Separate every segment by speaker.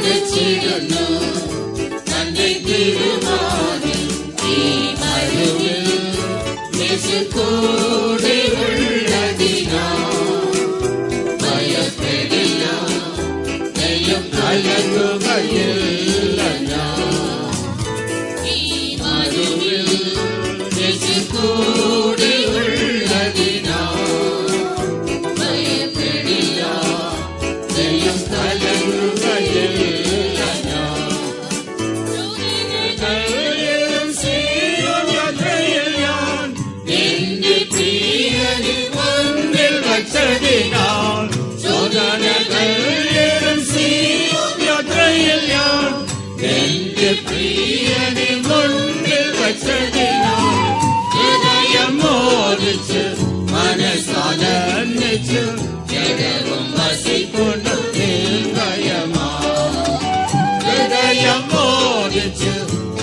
Speaker 1: മരിച്ചിരുന്നു തന്റെ തിരുമാറിൽ ഈ മരുവിൽ യേശു കൂടെ ഉള്ളതിനാൽ ഭയപ്പെടില്ല ദൈവം കലങ്ങുകയില്ല ഈ മരുവിൽ യേശു കൂടെ ഉള്ളതിനാൽ ഭയപ്പെടില്ല ദൈവം കലങ്ങുകയില്ല എന്റെ പ്രിയന് മുന്നിൽ വച്ചതിനാൽ ശോധനകളും യാത്രയിൽ ഞാൻ എന്റെ പ്രിയന് മുന്നിൽ വച്ചതിനാൽ ഹൃദയം മോദിച്ച് മനസ്സാനന്ദിച്ച് ജഡവും വസിക്കൊണ്ടു നിർഭയമാ ഹൃദയം മോദിച്ച്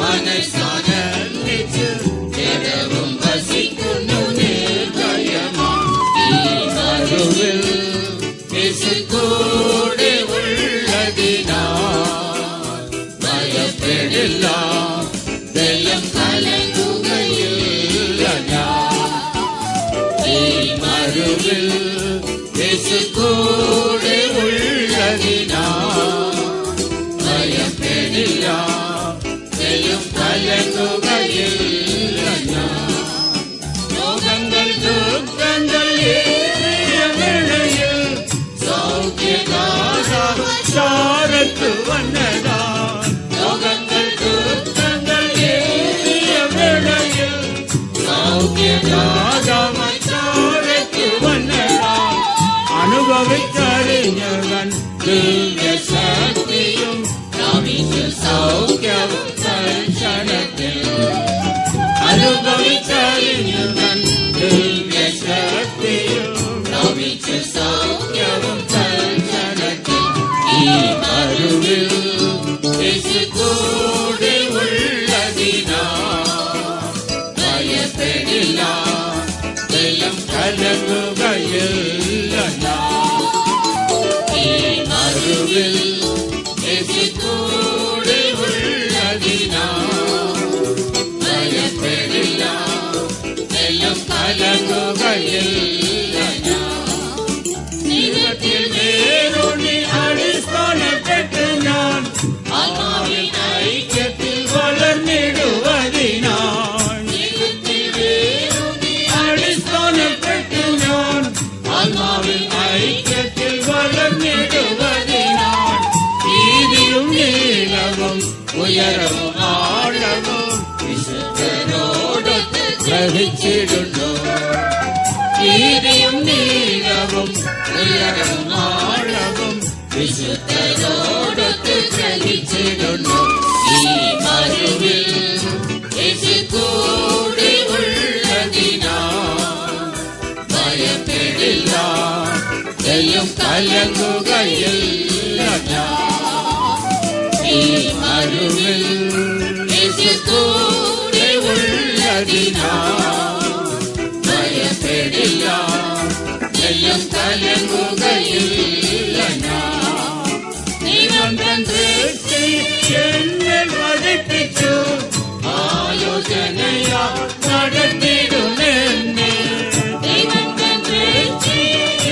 Speaker 1: മനസ്സാനന്ദിച്ച് ജഡവും വസിക്കൊണ്ടു നിർഭയമാ ഈ മരുവിൽ യേശു കൂടെ ഉള്ളതിനാൽ ഭയപ്പെടില്ല ദൈവം കലങ്ങുകയില്ല ഈ മരുവിൽ യേശു കൂടെ ഉള്ളതിനാൽ ഭയപ്പെടില്ല ദൈവം കലങ്ങുകയില്ല രോഗങ്ങൾ ദുഃഖങ്ങൾ ഏറിയ വേളയിൽ സൗഖ്യദാതാരത്ത് വന്നതാ രോഗങ്ങൾ ദുഃഖങ്ങൾ ഏറിയ വേളയിൽ സൗഖ്യദാതാരത്ത് വന്നതാ അനുഭവിച്ചറിഞ്ഞവൻ ദിവ്യശക്തിയും സൗഖ്യവും ദർശനത്തിൽ അനുഭവിച്ചറിഞ്ഞവൻ ദിവ്യശക്തിയും സൗഖ്യവും ദർശനത്തിൽ ഈ മരുവിൽ യേശു കൂടെ ഉള്ളതിനാൽ ഭയപ്പെടില്ല ദൈവം കലങ്ങുകയില്ല ഈ മരുവിൽ യേശു കൂടെ ഉള്ളതിനാൽ ഭയപ്പെടില്ല ദൈവം കലങ്ങുകയില്ല ജീവിതത്തിൽ വേരൂന്നി അടിസ്ഥാനപ്പെട്ട് ഞാൻ ആത്മാവിൻ ഐക്യത്തിൽ വളർന്നിടുവതിനാൽ ജീവിതത്തിൽ വേരൂന്നി അടിസ്ഥാനപ്പെട്ട് ഞാൻ ആത്മാവിൻ ഐക്യത്തിൽ വളർന്നിടുവതിനാൽ വീതിയും നീളവും ഉയരവും ആഴവും വിശുദ്ധനോടൊത്ത് ഗ്രഹിച്ചിടുന്നു വീതിയും നീളവും ഉയരവും ആഴവും വിശുദ്ധനോടൊത്ത് ഗ്രഹിച്ചിടുന്നു ഈ മരുവിൽ യേശു കൂടെ ഉള്ളതിനാൽ ഭയപ്പെടില്ല ദൈവം കലങ്ങുകയില്ല ഈ മരുവിൽ യേശു കൂടെ ഉള്ളതിനാൽ ഭയപ്പെടില്ല ദൈവം കലങ്ങുകയില്ല ദൈവം തൻ ദൃഷ്ടി എന്നിൽ പതിപ്പിച്ചു ആലോചനയാ നടത്തിടുമെന്ന് ദൈവം തൻ ദൃഷ്ടി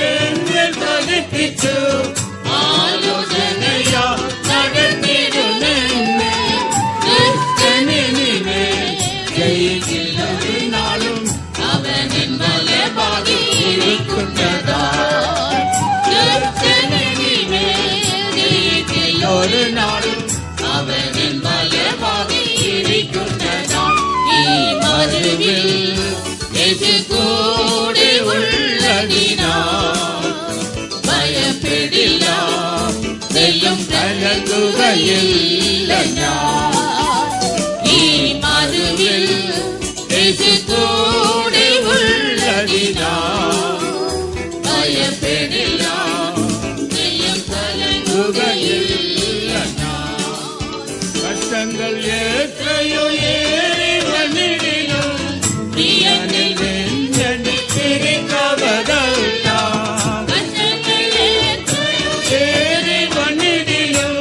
Speaker 1: എന്നിൽ പതിപ്പിച്ചു ആലോചനയാ നടത്തിടുമെന്ന് ദുഷ്ടനിനെ ജയിച്ചിലൊരു നാളും അവനിൻ വലഭാഗിയിരിക്കുന്നതാ ദുഷ്ടനിനെ ജയിച്ചിലൊരു നാളും അവനിൻ വലഭാഗിയിരിക്കുന്നതാ ഈ മരുവിൽ യേശു കൂടെ ഉള്ളതിനാൽ ഭയപ്പെടില്ല ദൈവം കലങ്ങുകയില്ല ഈ മരുവിൽ യേശു കൂടെ ഉള്ളതിനാൽ ഭയപ്പെടില്ല ദൈവം കലങ്ങുകയില്ല കഷ്ടങ്ങൾ എത്രയോ ഏറി വന്നിടിലും പ്രിയനിൽ വെഞ്ചന് തിരിക്കവതല്ല കഷ്ടങ്ങൾ എത്രയോ ഏറി വന്നിടിലും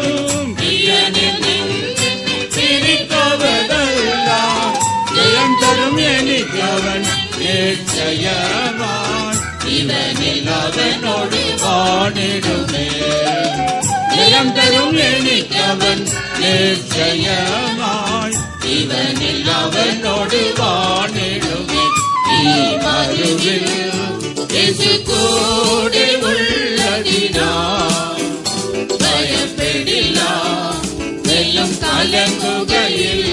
Speaker 1: வாணிடுமே. ஜெயம் தரும் எனிக்கவன் நிச்சயமாய் இவனில் அவனோடு வாணிடுமே. மறுவில் இயேசு கூட உள்ளதினால் பயப்படிலா வெல்லும் கலங்குகையில்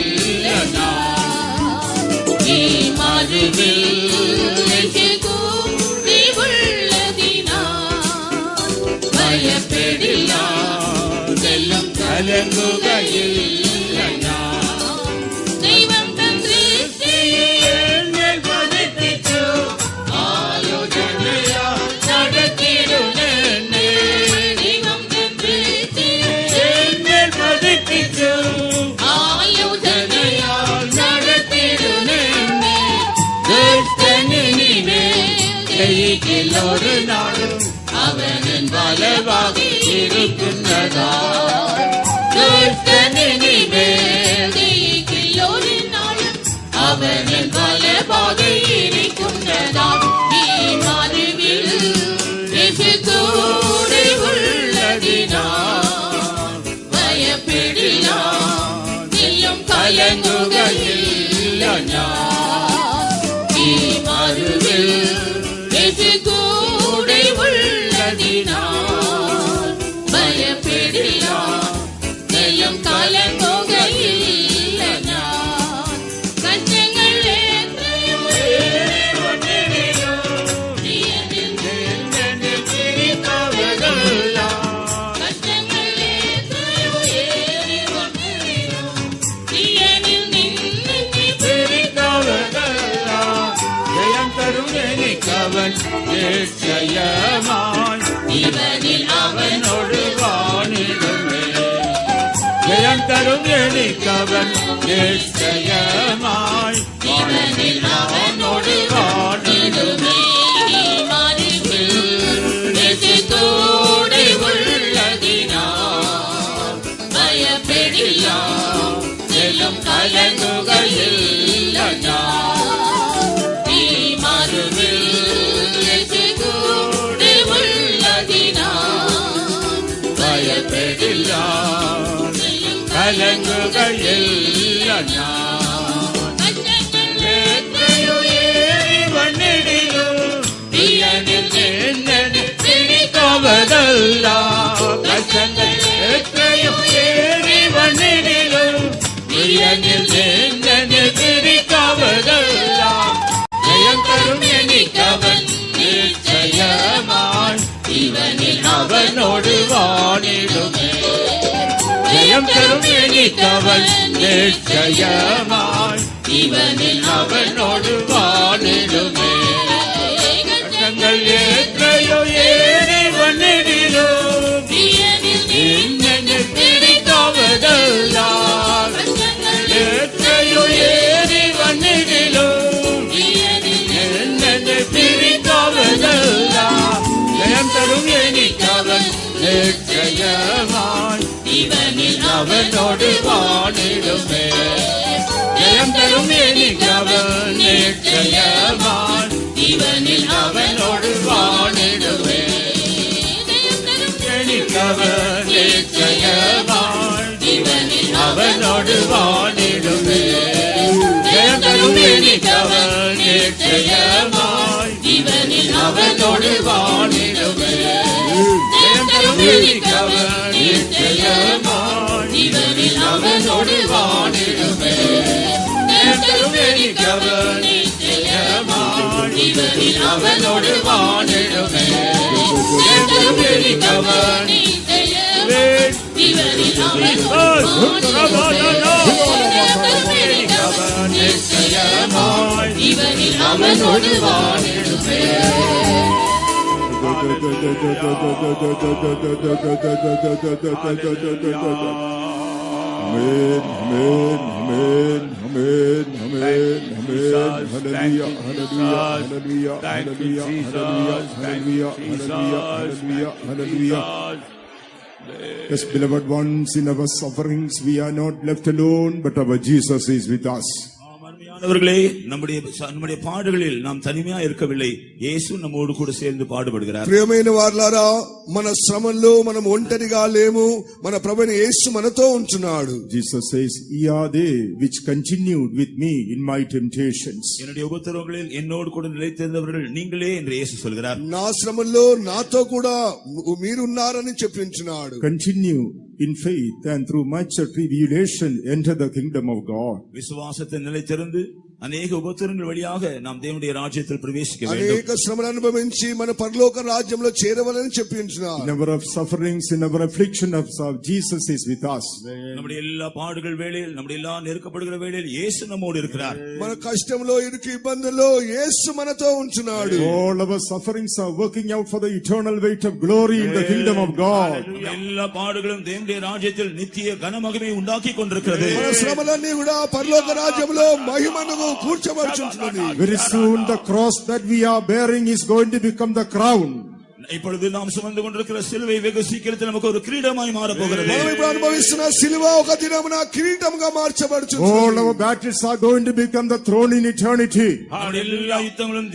Speaker 1: மறுவில் இயேசு கூட உள்ளதினால் பயப்படிலா வெல்லும் கலங்குகையில் ஒரு நாளும் அவனின் வலவாக இருக்கின்றதா. ஒரு நாளும் அவனின் வலவாக இருக்கின்றதா. மறுவில் இயேசு கூட உள்ளதினால் பயப்படிலா நீயும் கலங்குகையில் மறுவில் கூட உள்ளதினால் பயப்படிலா நீயும் கலங்குகையில் கஷ்டங்கள் எத்தனையோ அவன் நிச்சயமாய் இவனில் அவனோடு வாணிடுமே. ஜெயம் தரும் எனிக்கவன் நிச்சயமாய் இவனில் அவனோடு வாணிடுமே. இயேசு கூட உள்ளதினால் பயப்படிலா வெல்லும் கலங்குகையில் பயப்படிலா கலங்குகையில் எத்தனையோ ஏறி வந்திடிலும் தீயனில் என்னென்னு பிடிக்காவதல்லா. கஷ்டங்கள் எத்தனையோ ஏறி வந்திடிலும் தீயனில் என்னென்னு பிடிக்காவதல்லா. ஜெயம் தரும் எனிக்கவன் நிச்சயமாய் இவனில் அவனோடு வாணிடுமே. ஜெயம் தரும் எனிக்கவன் நிச்சயமாய் இவனில் அவனோடு வாணிடுமே. கஷ்டங்கள் எத்தனையோ ஏறி வந்திடிலும் என்னென்னு பிடிக்காவதல்லா. எத்தனையோ ஏறி வந்திடிலும் என்னென்னு பிடிக்காவதல்லா. ஜெயம் தரும் எனிக்கவன் நிச்சயமாய் இவனில் அவனோடு வாணிடுமே. ஜெயம் தரும் எனிக்கவன் நிச்சயமாய் இவனில் அவனோடு வாணிடுமே. எனிக்கவன் நிச்சயமாய் இவனில் அவனோடு வாணிடுமே. ஜெயம் தரும் எனிக்கவன் நிச்சயமாய் இவனில் அவனோடு வாணிடுமே. ஜெயம் தரும் எனிக்கவன் நிச்சயமாய் இவனில் அவனோடு வாணிடுமே. ஜெயம் தரும் எனிக்கவன் நிச்சயமாய் இவனில் அவனோடு வாணிடுமே. ஜெயம் தரும் எனிக்கவன் இவனில் நிச்சயமாய் இவனில் அவனோடு வாணிடுமே.
Speaker 2: Amen, amen, amen, amen, amen, amen. Hallelujah, hallelujah, hallelujah, hallelujah, hallelujah, hallelujah, hallelujah, hallelujah. Yes, beloved ones, in our sufferings we are not left alone, but our Jesus is with us.
Speaker 1: அவர்களே, நம்முடைய பாடுகளில் நாம் தனிமையா இருக்கவில்லை. இயேசு நம்மோடு கூட சேர்ந்து பாடுபடுகிறார்.
Speaker 2: ప్రియమైన వారలారా, మన శ్రమల్లో మనం ఒంటరిగా లేము. మన ప్రభువైన యేసు మనతో ఉంటున్నాడు. Jesus says, "Ye are they which continued with me in my temptations."
Speaker 1: என்னுடைய உபத்திரவங்களில் என்னோடு கூட நிலைத்திருந்தவர்கள் நீங்களே என்று இயேசு சொல்கிறார்.
Speaker 2: నా శ్రమల్లో నాతో కూడా మీరున్నారని చెప్పించున్నాడు. Continue in faith and through much tribulation enter the kingdom of God.
Speaker 1: விசுவாசத்தில் நிலைத்திருந்து அநேக உபத்திரங்கள் வழியாக நாம் தேவனுடைய ராஜ்யத்தில் பிரவேசிக்க வேண்டும்.
Speaker 2: అనేక శ్రమలను అనుభవించి మన పరలోక రాజ్యంలో చేరవలని చెప్పించున్నాడు. Never of sufferings in our affliction of Jesus is with us.
Speaker 1: நம்முடைய எல்லா பாடுகள் வேளையில், நம்முடைய எல்லா நெருக்கப்படுகிற வேளையில் இயேசு நம்மோடு இருக்கிறார்.
Speaker 2: మన కష్టంలో, ఇరుకు ఇబ్బందుల్లో యేసు మనతో ఉంటున్నాడు. All our sufferings are working out for the eternal weight of glory in the kingdom of God.
Speaker 1: எல்லா பாடுகளும் தேவனுடைய ராஜ்யத்தில் நித்திய கனமகிமை உண்டாக்கி கொண்டிருக்கிறது.
Speaker 2: మన శ్రమలన్నీ కూడా పరలోక రాజ్యంలో మహిమను కూర్చోబడుచున్నది. Very soon the cross that we are bearing is going to become the crown.
Speaker 1: இப்பொழுது நாம் சுமந்து கொண்டிருக்கிற சிலுவை வெகு சீக்கிரத்தில் நமக்கு ஒரு கிரீடமாய் மாற போகிறது.
Speaker 2: మనం ఇప్పుడు అనుభవిస్తున్న సిలువ ఒక దినమున కిరీటంగా మార్చబడుచున్నది. All our battles are going to become the throne in eternity.
Speaker 1: எல்லா யுத்தங்களும்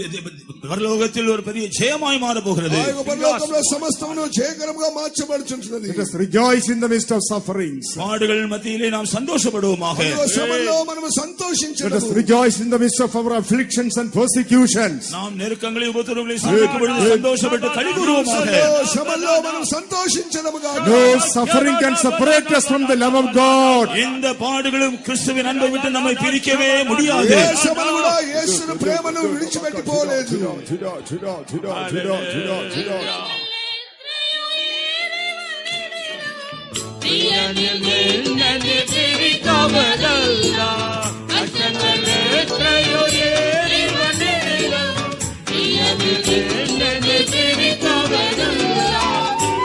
Speaker 1: பரலோகத்தில் ஒரு பெரிய ஜெயமாய் மாற போகிறது.
Speaker 2: பரலோகంలో సమస్తమును జయకరంగా మార్చబడుచున్నది. Let us rejoice in the midst of sufferings.
Speaker 1: பாடுகள் மத்தியிலே நாம் சந்தோஷப்படுவோமாக.
Speaker 2: శ్రమల్లో మనం సంతోషించడం. Let us rejoice in the midst of our afflictions and persecutions.
Speaker 1: நாம் நெருக்கங்களை உபத்திரவங்களை சந்திக்கும்போது சந்தோஷப்பட்டு களிகூறுவோமாக.
Speaker 2: శ్రమల్లో మనం సంతోషించడముగా. No suffering can separate us from the love of God.
Speaker 1: இந்த பாடுகளும் கிறிஸ்துவின் அன்பை விட்டு நம்மை பிரிக்கவே முடியாது.
Speaker 2: ఏ శ్రమలు కూడా యేసుని ప్రేమను విడిచిపెట్టి పోలేదు.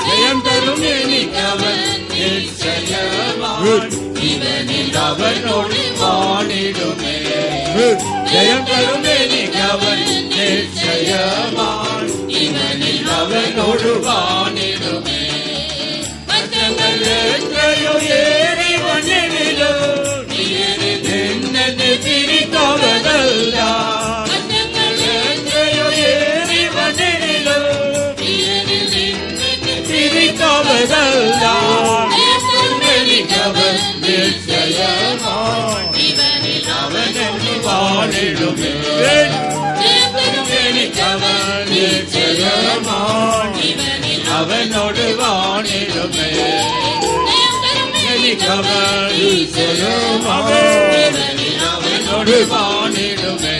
Speaker 1: ஜெயம் தரும் எனிக்கவன் நிச்சயமான் இவனில் அவனோடு வாணிடுமே. ஜெயம் தரும் எனிக்கவன் நிச்சயமான் இவனில் அவனோடு வாணிடுமே. மற்றங்கள் எத்தையோ ஏறி வண்ணிலோ நீரி தென்னது பிரித்தவதல்லா. மற்றங்கள் எத்தையோ ஏறி வண்ணிலோ நீரி பிரித்தவதல்லா. மெலிக்கவன் நிச்சயமான் இவனில் அவனோடு வாழிடுமே. மெலிக்கவன் நிச்சயமான் இவனில் அவனோடு வாழிடுமே. மெலிக்கவன் நிச்சயமான் இவனில் அவனோடு வாழிடுமே.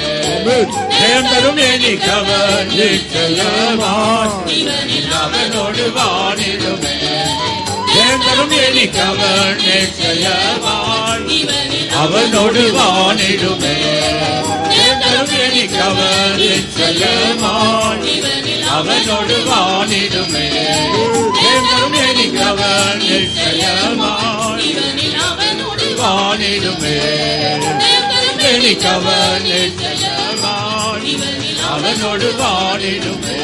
Speaker 1: ஜெயம் தரும் எனிக்கவன் நிச்சயமான் இவனில் அவனோடு வாழிடுமே. ஜெயம் தரும் எனிக்கவன் நிச்சயமான் அவனோடு வாணிடுமே. ஜெயம் தரும் எனிக்கவன் நிச்சயமான் அவனோடு வாணிடுமே. ஜெயம் தரும் எனிக்கவன் நிச்சயமான் வாணிடுமே. எனிக்கவன் நிச்சயமான் அவனோடு வாணிடுமே.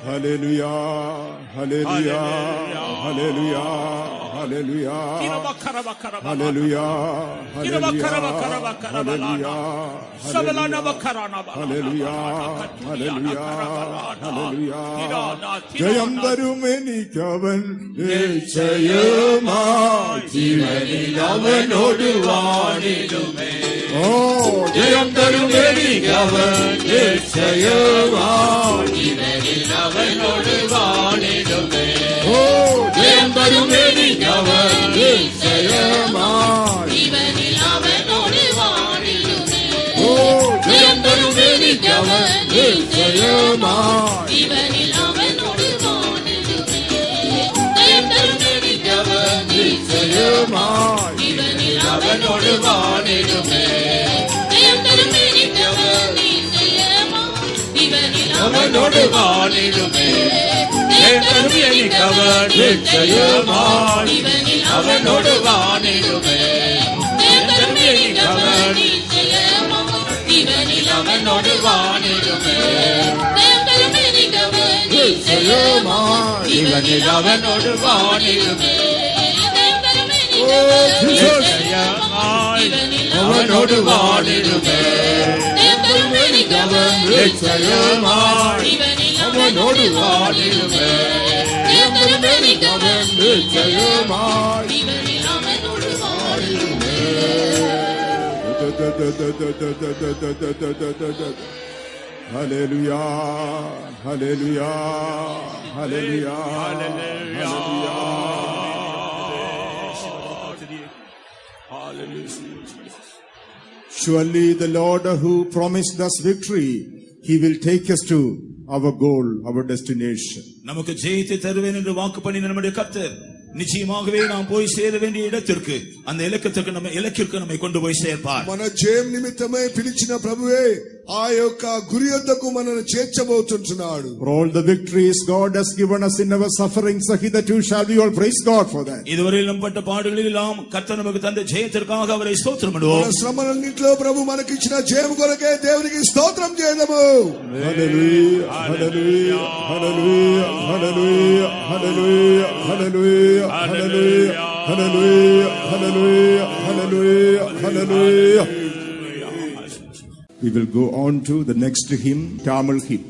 Speaker 2: Hallelujah, hallelujah, hallelujah, hallelujah, hallelujah, ജയം തരും എനിക്കവൻ നിശ്ചയമായി ജീവനിൽ അവനോട് വാണിടുമേ. ഓ ജയം തരും എനിക്കവൻ നിശ്ചയമായി ജീവനിൽ അവനോട് വാണിടുമേ. ഓ ജയം തരും എനിക്കവൻ നിശ്ചയമായി ജീവനിൽ അവനോട് വാണിടുമേ. ഓ ജയം തരും എനിക്കവൻ നിശ്ചയമായി ജീവനിൽ അവനോട് വാണിടുമേ. ജയം തരും എനിക്കവൻ നിശ്ചയമായി ജീവനിൽ അവനോട് വാണിടുമേ. ജയം തരും എനിക്കവൻ അവനോട് വാണിടുമേ. ജയം തരും എനിക്കവൻ നിശ്ചയമായി അവനോട് വാണിടുമേ. ജയം തരും എനിക്കവൻ അവനോട് വാണിടുമേ. ജയം തരും എനിക്കവൻ നിശ്ചയമായി ഇവനിൽ അവനോട് വാണിടുമേ. ജയം തരും
Speaker 3: நிச்சயமாய் அவனோடு வாழிடுமே. நிச்சயமாய் அவனோடு வாழிடுமே. நிச்சயமாய்
Speaker 2: Hallelujah, hallelujah, hallelujah, hallelujah. Surely the Lord who promised us victory, He will take us to our goal, our destination.
Speaker 1: நமக்கு ஜெயத்தை தருவேன் என்று வாக்கு பண்ணின நம்முடைய கர்த்தர் நிச்சயமாகவே நாம் போய் சேர வேண்டிய இடத்திற்கு, அந்த இலக்கிற்கு நம்மை கொண்டு போய் சேர்ப்பார்.
Speaker 2: మన జయం నిమిత్తమే పిలిచిన ప్రభువే ఆ యొక్క గురి యొద్దకు మనల్ని చేర్చబోతున్నాడు. For all the victories God has given us in our sufferings, hitherto shall we all praise God for that.
Speaker 1: இதுவரையில் நாம் பட்ட பாடுகளில் எல்லாம் கர்த்தர் நமக்கு தந்த ஜெயத்திற்காக அவரை ஸ்தோத்திரம் பண்ணுவோம்.
Speaker 2: మన శ్రమలన్నిటిలో ప్రభు మనకి ఇచ్చిన జయం కొరకే దేవునికి స్తోత్రం చేద్దాము. Hallelujah, hallelujah, hallelujah, hallelujah, hallelujah, hallelujah, hallelujah, hallelujah, hallelujah, hallelujah, hallelujah. We will go on to the next hymn, Tamil hymn.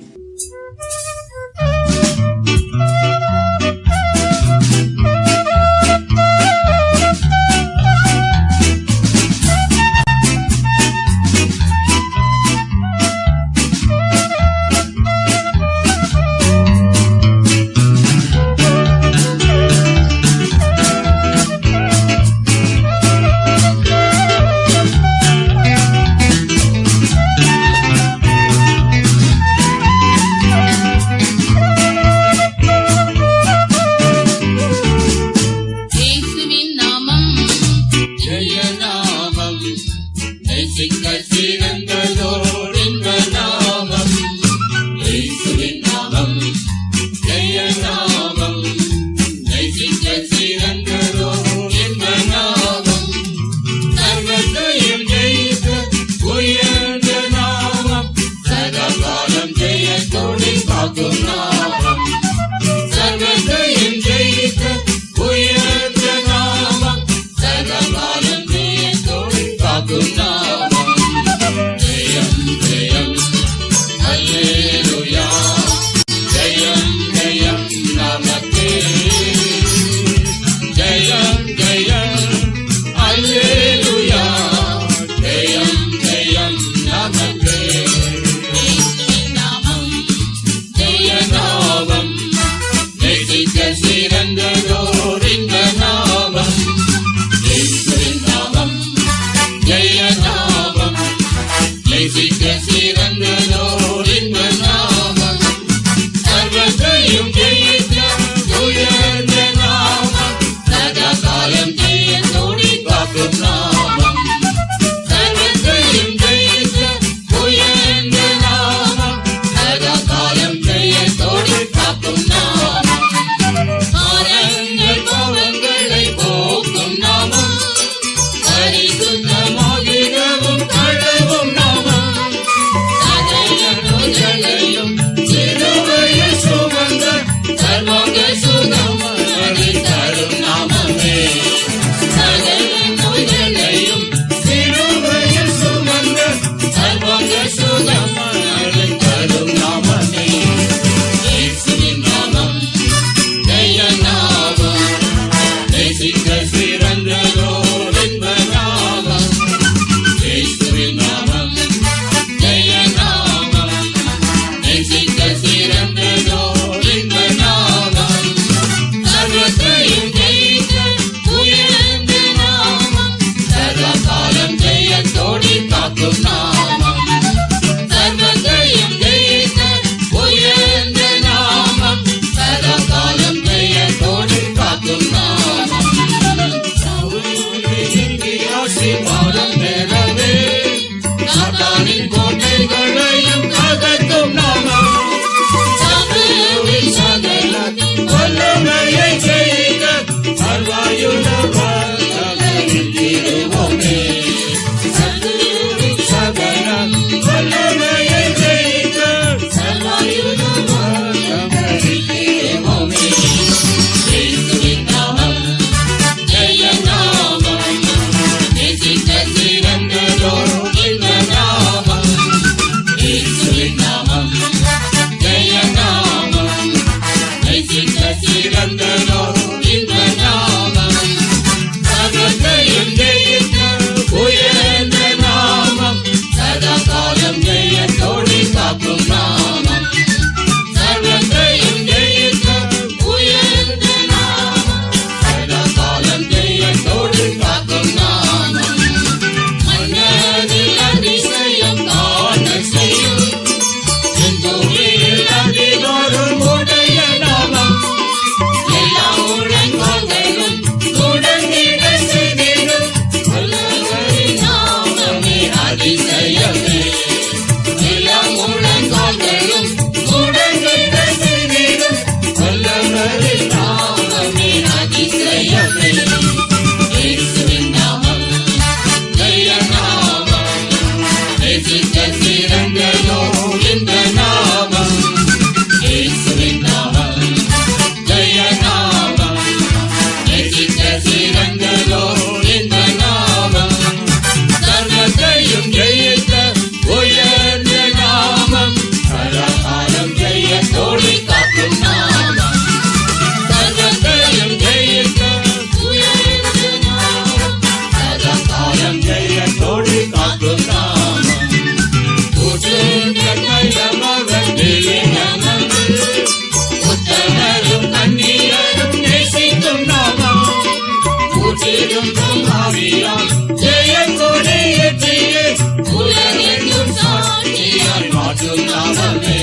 Speaker 3: நாமமே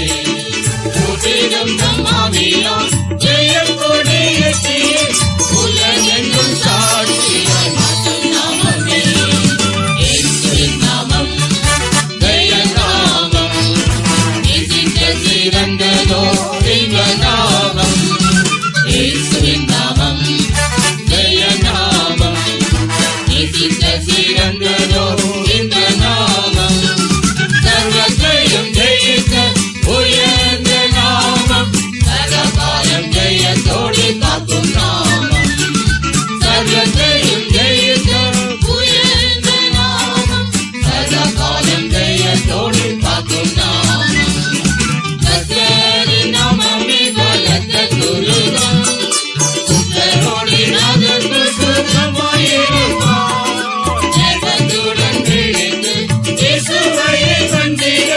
Speaker 3: கூட்டிடும் நம்மாவியாம் ஜெயம் கொடியேற்றி உலகெங்கும் சாட்சியாய் மாற்றும் நாமமே இயேசுவின் நாமம் ஜெய நாமம் நேசிக்க சிறந்ததோ இந்த நாமம் இயேசுவின் நாமம் ஜெய நாமம் நேசிக்க சிறந்ததோ இந்த நாமம் சர்வத்தையும் ஜெயிக்க உயர்ந்த நாமம் சதகாலம் ஜெயத்தோடு காக்கும் நாமம் சர்வத்தையும் ஜெயிக்க உயர்ந்த நாமம் சதகாலம் ஜெயத்தோடு காக்கும் நாமம் கர்த்தரின் நாமமே பலத்த துருகம் சுத்தரோடு அதற்கு சுகமாயிருப்பார் ஜெபத்துடன் விழித்து இயேசுவையே கண்டிட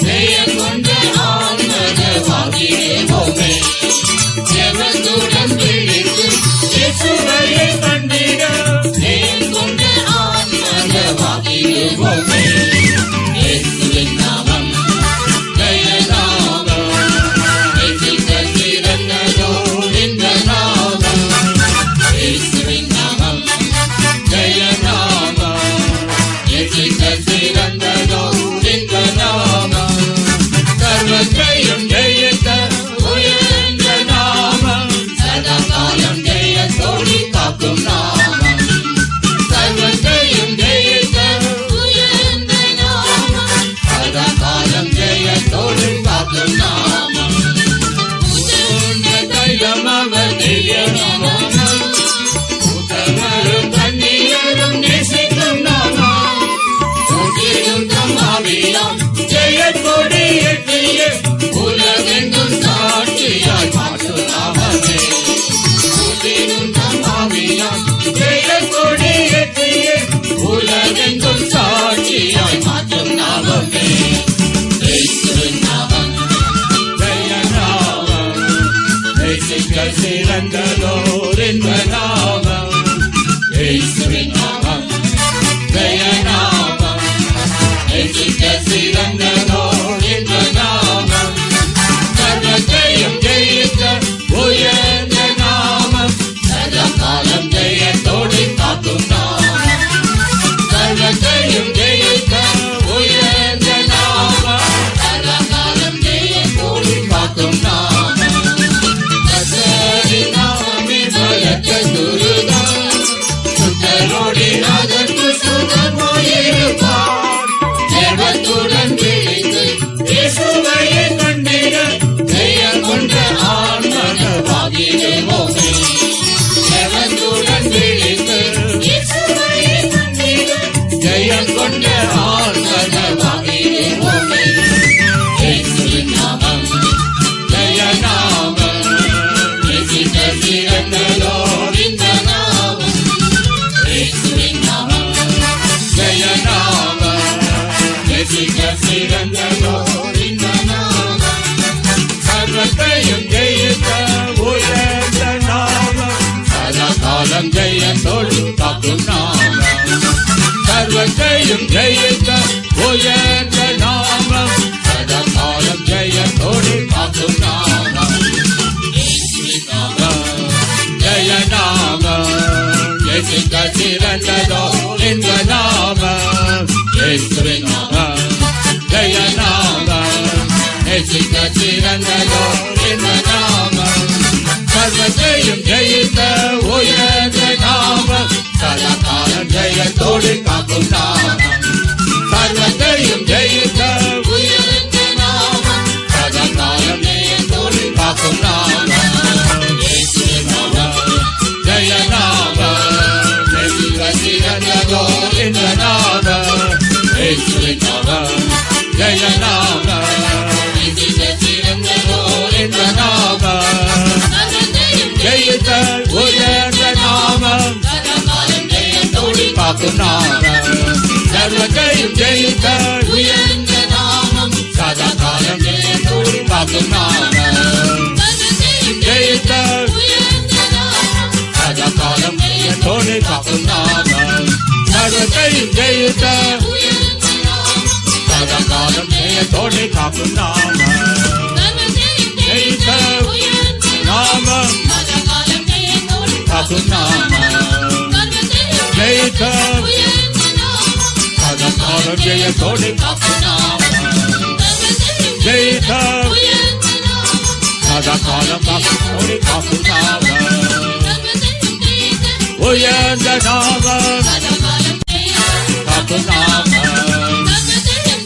Speaker 3: ஜெயம் கொண்ட ஆன்மகவாகிடுவோமே ஜெபத்துடன் விழித்து இயேசுவையே கண்டிட ஜெயம் கொண்ட ஆன்மகவாகிடுவோமே இயேசுவின் நாமம் ஜெய நாமம் நேசிக்க சிறந்ததோ இந்த நாமம் இயேசுவின் நாமம் ஜெய நாமம் நேசிக்க சிறந்ததோ இந்த நாமம் சர்வத்தையும் ஜெயித்த உயர்ந்த நாமம் சதாகாலம் ஜெயத்தோடு காக்கும் நாமம் சர்வத்தையும் ஜெயித்த உயர்ந்த நாமம் சதாகாலம் ஜெயத்தோடு காக்கும் நாமம் உயர்ந்த தைலம் அவர் திவ்ய நாமம் உத்தமரும் கன்னியரும் நேசிக்கும் நாமம் கூட்டிடும் தம்மாவியாம் ஜெயக் கொடியேற்றிய உலகெங்கும் சாட்சியாய் மாற்றும் நாமமே கூட்டிடும் தம்மாவியாம் ஜெயக் கொடியேற்றிய உலகெங்கும் சாட்சியாய் மாற்றும் நாமமே இயேசுவின் நாமம் ஜெய நாமம் நேசிக்க சிறந்ததோர் இன்ப நாமம் இயேசுவின் நாமம் ஜெய நாமம் நேசிக்க சிறந்ததோர் இன்ப நாமம் சர்வத்தையும் ஜெயிக்க உயர்ந்த நாமம் சதாகாலம் ஜெயத்தோடு காக்கும் நாமம் சர்வத்தையும் ஜெயிக்க உயர்ந்த நாமம் சதாகாலம் ஜெயத்தோடு காக்கும் நாமம் கர்த்தரின் நாமமே பலத்த துருகம் சுத்தரோடு அதற்கு சுகமாயிருப்பார் ஜெபத்துடன் விழித்து இயேசுவையே கண்டிட ஜெயம் கொண்ட ஆன்மகவாகிடுவோமே ஜெபத்துடன் விழித்து இயேசுவையே கண்டிட ஜெயம் கொண்ட ஆன்மகவாகிடுவோமே இயேசுவின் நாமம் ஜெய நாமம் நேசிக்க சிறந்ததோ இந்த நாமம் இயேசுவின் நாமம் ஜெய நாமம் நேசிக்க சிறந்ததோ இந்த நாமம் சர்வத்தையும் ஜெயிக்க உயர்ந்த நாமம் சதாகாலம் ஜெயத்தோடு காக்கும் நாமம் சர்வத்தையும் ஜெயிக்க உயர்ந்த நாமம் சதாகாலம் ஜெயத்தோடு காக்கும் நாமம் இயேசுவின் நாமம் ஜெய நாமம் நேசிக்க சிறந்ததோ இந்த நாமம் இயேசுவின் நாமம் ஜெய நாமம் நேசிக்க சிறந்ததோ இந்த நாமம் சர்வத்தையும் ஜெயித்த உயர்ந்த நாமம் சதாகாலம் ஜெயத்தோடு காக்கும் நாமம் சர்வத்தையும் ஜெயித்த உயர்ந்த நாமம் சதாகாலம் ஜெயத்தோடு காக்கும் நாமம் இயேசுவின் நாமம் ஜெய நாமம் நேசிக்க சிறந்ததோ இந்த நாமம் இயேசுவின் நாமம் ஜெய நாமம் நேசிக்க சிறந்ததோ இந்த நாமம் ஜெயித்த உயர்ந்த நாமம் சதாகாலம் ஜெயத்தோடு காக்கும் நாமம் சர்வத்தையும் ஜெயித்த உயர்ந்த நாமம் சதாகாலம் ஜெயத்தோடு காக்கும் நாமம் ஜெயித்த உயர்ந்த நாமம் சதாகாலம் ஜெயத்தோடு காக்கும் நாமம் சர்வத்தையும் ஜெயித்த உயர்ந்த நாமம் சதாகாலம் ஜெயத்தோடு காக்கும் நாமம் ஜெயித்த நாமம் காக்கும் நாமம் ஜெயித்த சதகாலம் ஜெயத்தோடு காக்கும் நாமம் ஜெயித்த சதகாலம் காக்கும் காக்கும் நாமம் உயர்ந்த நாமம் காக்கும் நாமம்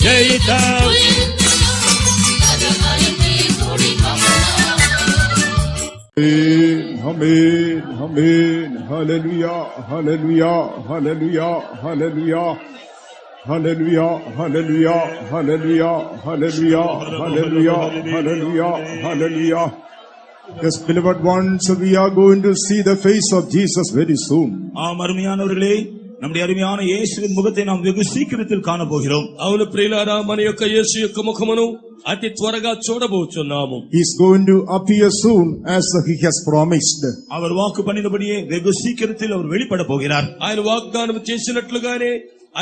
Speaker 3: ஜெயித்த
Speaker 2: Amen, amen, hallelujah, hallelujah, hallelujah, hallelujah, hallelujah, hallelujah, hallelujah, hallelujah, hallelujah, hallelujah, hallelujah. Yes, beloved ones, we are going to see the face of Jesus very soon.
Speaker 1: அருமையானவர்களே, நம்முடைய அருமையான இயேசுவின் முகத்தை நாம் வெகு சீக்கிரத்தில் காண போகிறோம்.
Speaker 4: అవును ప్రియులారా, మన యొక్క యేసు యొక్క ముఖమును అతి త్వరగా చూడబోచున్నాము.
Speaker 2: He is going to appear soon as he has promised.
Speaker 1: அவர் வாக்கு பண்ணினபடியே வெகு சீக்கிரத்தில் அவர் வெளிப்பட போகிறார்.
Speaker 4: ఆయన వాగ్దానం చేసినట్లుగానే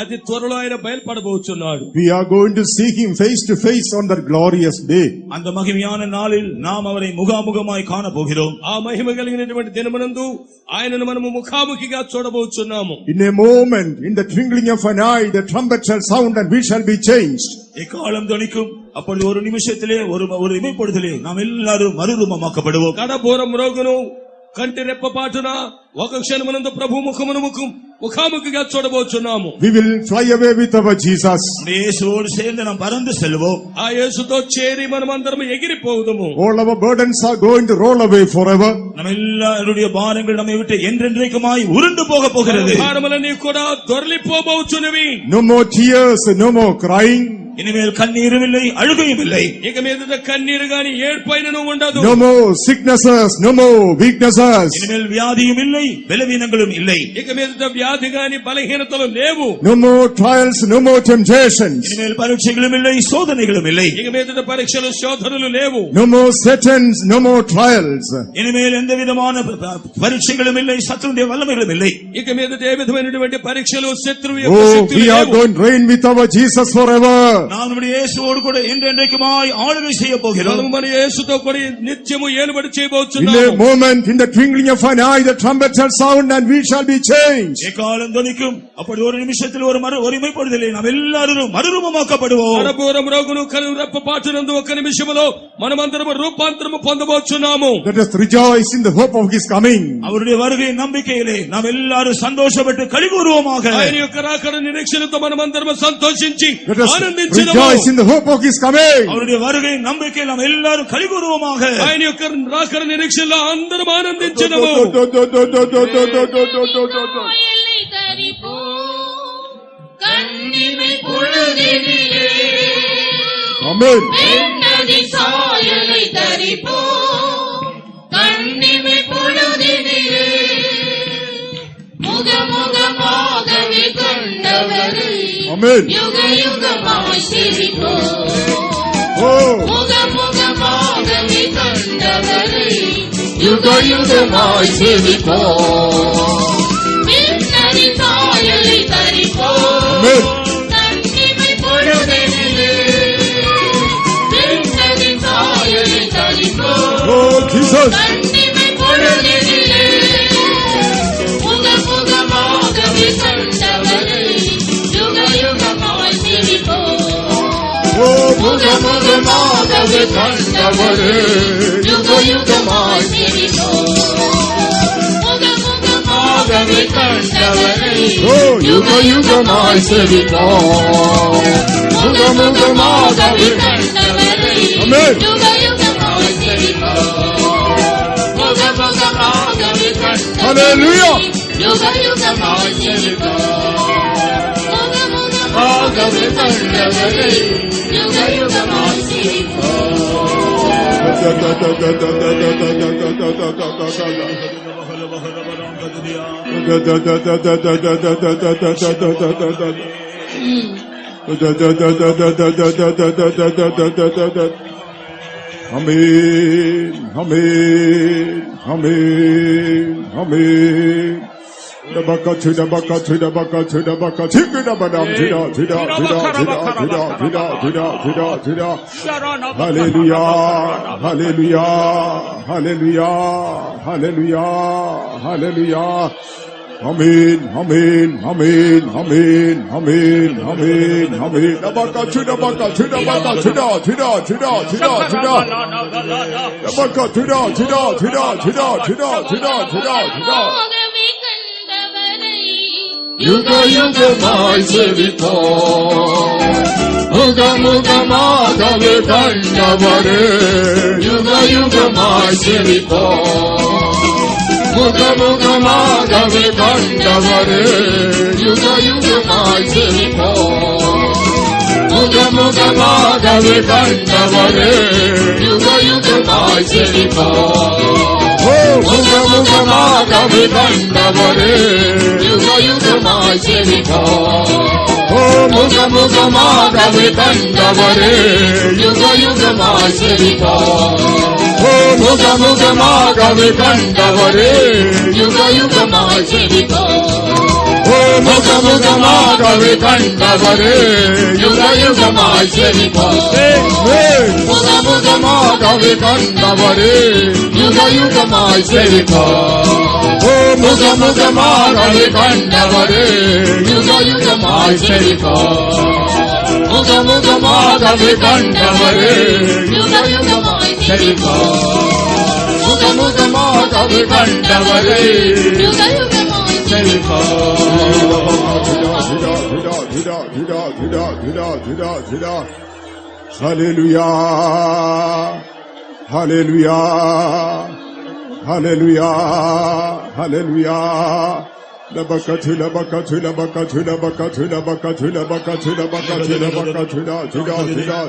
Speaker 4: అతి త్వరలో ఆయన బయలుపడబోచున్నాడు.
Speaker 2: We are going to see him face to face on that glorious day.
Speaker 1: அந்த மகிமையான நாளில் நாம் அவரை முகாமுகமாய் காண போகிறோம்.
Speaker 4: ఆ మహిమ కలిగినటువంటి దినమునందు ఆయనను మనము ముఖాముఖిగా చూడబోచున్నాము.
Speaker 2: In a moment, in the twinkling of an eye, the trumpet shall sound and we shall be changed.
Speaker 1: எக்காலம் தொனிக்கும், அப்பொழுது ஒரு நிமிஷத்திலே ஒரு இமைப்பொழுதிலே நாம் எல்லாரும் மறுரூபமாக்கப்படுவோம்.
Speaker 4: కడబోరం మ్రోగును కంటి రెప్పపాటున ఒక క్షణమునందు ప్రభు ముఖమును ముఖాముఖిగా చూడబోచున్నాము.
Speaker 2: We will fly away with our Jesus.
Speaker 1: இயேசுவோடு சேர்ந்து நாம் பறந்து செல்வோம்.
Speaker 4: ఆ యేసుతో చేరి మనమందరం ఎగిరిపోవుదుము.
Speaker 2: All our burdens are going to roll away forever.
Speaker 1: நம்ம எல்லாருடைய பாரங்கள் நம்மை விட்டு என்றென்றைக்குமாய் உருண்டு போக போகிறது.
Speaker 4: భారములన్నీ కూడా దొర్లిపోబోచున్నవి.
Speaker 2: No more tears, no more crying.
Speaker 1: இனிமேல் கண்ணீரும் இல்லை, அழுகையும் இல்லை.
Speaker 4: ఇక మీదట కన్నీరు గాని ఏడ్పైనను ఉండదు.
Speaker 2: No more sicknesses, no more weaknesses.
Speaker 1: இனிமேல் வியாதியும் இல்லை, பலவீனங்களும் இல்லை.
Speaker 4: ఇక మీదట వ్యాధి గాని బలహీనతలు లేవు.
Speaker 2: No more trials, no more temptations.
Speaker 1: இனிமேல் பரீட்சைகளும் இல்லை, சோதனைகளும் இல்லை.
Speaker 4: ఇక మీదట పరీక్షలు శోధనలు లేవు.
Speaker 2: No more Satans, no more trials.
Speaker 1: இனிமேல் எந்த விதமான பரீட்சைகளும் இல்லை, சத்துருடைய வல்லமைகளும் இல்லை.
Speaker 4: ఇక మీదట ఏ విధమైనటువంటి పరీక్షలు శత్రువు
Speaker 2: Oh,
Speaker 4: యొక్క శక్తులు
Speaker 2: we are
Speaker 4: లేవు.
Speaker 2: going to reign with our Jesus forever.
Speaker 1: நாம் நம்முடைய இயேசுவோடு கூட என்றென்றைக்குமாய் ஆளுகை செய்ய போகிறோம்.
Speaker 4: మనము మన యేసుతో కూడా నిత్యము ఏలుబడి
Speaker 2: In
Speaker 4: చేయబోచున్నాము.
Speaker 2: a moment, in the twinkling of an eye, the trumpet shall sound and we shall be changed.
Speaker 1: எக்காலம் தொனிக்கும், அப்படி ஒரு நிமிஷத்தில் ஒரு இமைப்படுதலை நாம் எல்லாரும் மறுரூபமாக்கப்படுவோம்.
Speaker 4: కడబోరం మ్రోగును కను రెప్పపాటునందు ఒక నిమిషములో మనమందరము రూపాంతరము పొందబోచున్నాము.
Speaker 2: Let us rejoice in the hope of his coming.
Speaker 1: அவருடைய வருகை நம்பிக்கையிலே நாம் எல்லாரும் சந்தோஷப்பட்டு களிகூறுவோமாக.
Speaker 4: ఆయన యొక్క రాకడ నిరీక్షణతో మనమందరము సంతోషించి
Speaker 2: Let us
Speaker 4: ఆనందించుదాము.
Speaker 2: rejoice in the hope of his coming.
Speaker 1: அவருடைய வருகை நம்பிக்கையில் நாம் எல்லாரும் களிகூறுவோமாக.
Speaker 4: ఆయన యొక్క రాకడ నిరీక్షణలో అందరం ఆనందించుదాము.
Speaker 3: சாயலை தரிப்போ கண்ணிமை பொழுதினிலே
Speaker 2: Amen.
Speaker 3: வெண்ணதி சாயலை தரிப்போ கண்ணிமை பொழுதினிலே முகமுகமாகவே கண்டவரை
Speaker 2: Amen.
Speaker 3: யுக யுகமாய் சிரிப்போ
Speaker 2: Oh.
Speaker 3: முகமுகமாகவே கண்டவரை யுக யுகமாய் சிரிப்போ வெண்ணதி சாயலை தரிப்போ
Speaker 2: Amen.
Speaker 3: கண்ணிமை பொழுதினிலே வெண்ணதி சாயலை தரிப்போ
Speaker 2: Oh, Jesus.
Speaker 3: கண்ணிமை பொழுதினிலே முகமுகமாகவே கண்டவரை யுக யுகமாய் சிரிப்போ
Speaker 2: Oh,
Speaker 3: முகமுகமாகவே கண்டவரை யுக யுகமாய் சிரிப்போ முகமுகமாகவே கண்டவரை
Speaker 2: Oh,
Speaker 3: யுக யுகமாய் சிரிப்போ முகமுகமாகவே கண்டவரை
Speaker 2: Amen.
Speaker 3: யுக யுகமாய் சிரிப்போ முகமுகமாகவே கண்டவரை
Speaker 2: Hallelujah.
Speaker 3: யுக யுகமாய் சிரிப்போ முகமுகமாகவே கண்டவரை யுக யுகமாய் சிரிப்போ
Speaker 2: Amen, amen, amen, amen. Dabaka chida baka chida baka chida baka chida badam chida chida chida chida chida chida chida chida chida. Hallelujah, hallelujah, hallelujah, hallelujah, hallelujah. Amen, amen, amen, amen, amen, amen, amen. Dabaka chida baka chida baka chida chida chida chida chida. Dabaka chida chida chida chida chida chida chida chida.
Speaker 3: யுக யுகமாய் செவிப்போம் முகமுகமாகவே கண்டவரே யுக யுகமாய் செவிப்போம் முகமுகமாகவே கண்டவரே யுக யுகமாய் செவிப்போம் முகமுகமாகவே கண்டவரே யுக யுகமாய் செவிப்போம் முகமுகமாகவே கண்டவரே யுக யுகமாய் செவிப்போம் முகமுகமாகவே கண்டவரே யுக யுகமாய் செவிப்போம் முகமுகமாகவே கண்டவரே யுக யுகமாய் செவிப்போம் முகமுகமாகவே கண்டவரே யுக யுகமாய் செவிப்போம் முகமுகமாகவே கண்டவரே யுக யுகமாய் செவிப்போம் முகமுகமாகவே கண்டவரே யுக யுகமாய் செவிப்போம் முகமுகமாகவே கண்டவரே யுக யுகமாய் செவிப்போம் முகமுகமாகவே கண்டவரே யுக யுகமாய்
Speaker 2: Hallelujah, hallelujah, hallelujah, hallelujah. Labaka chila baka chila baka chila baka chila baka chila baka chila baka chila baka chila chila chila.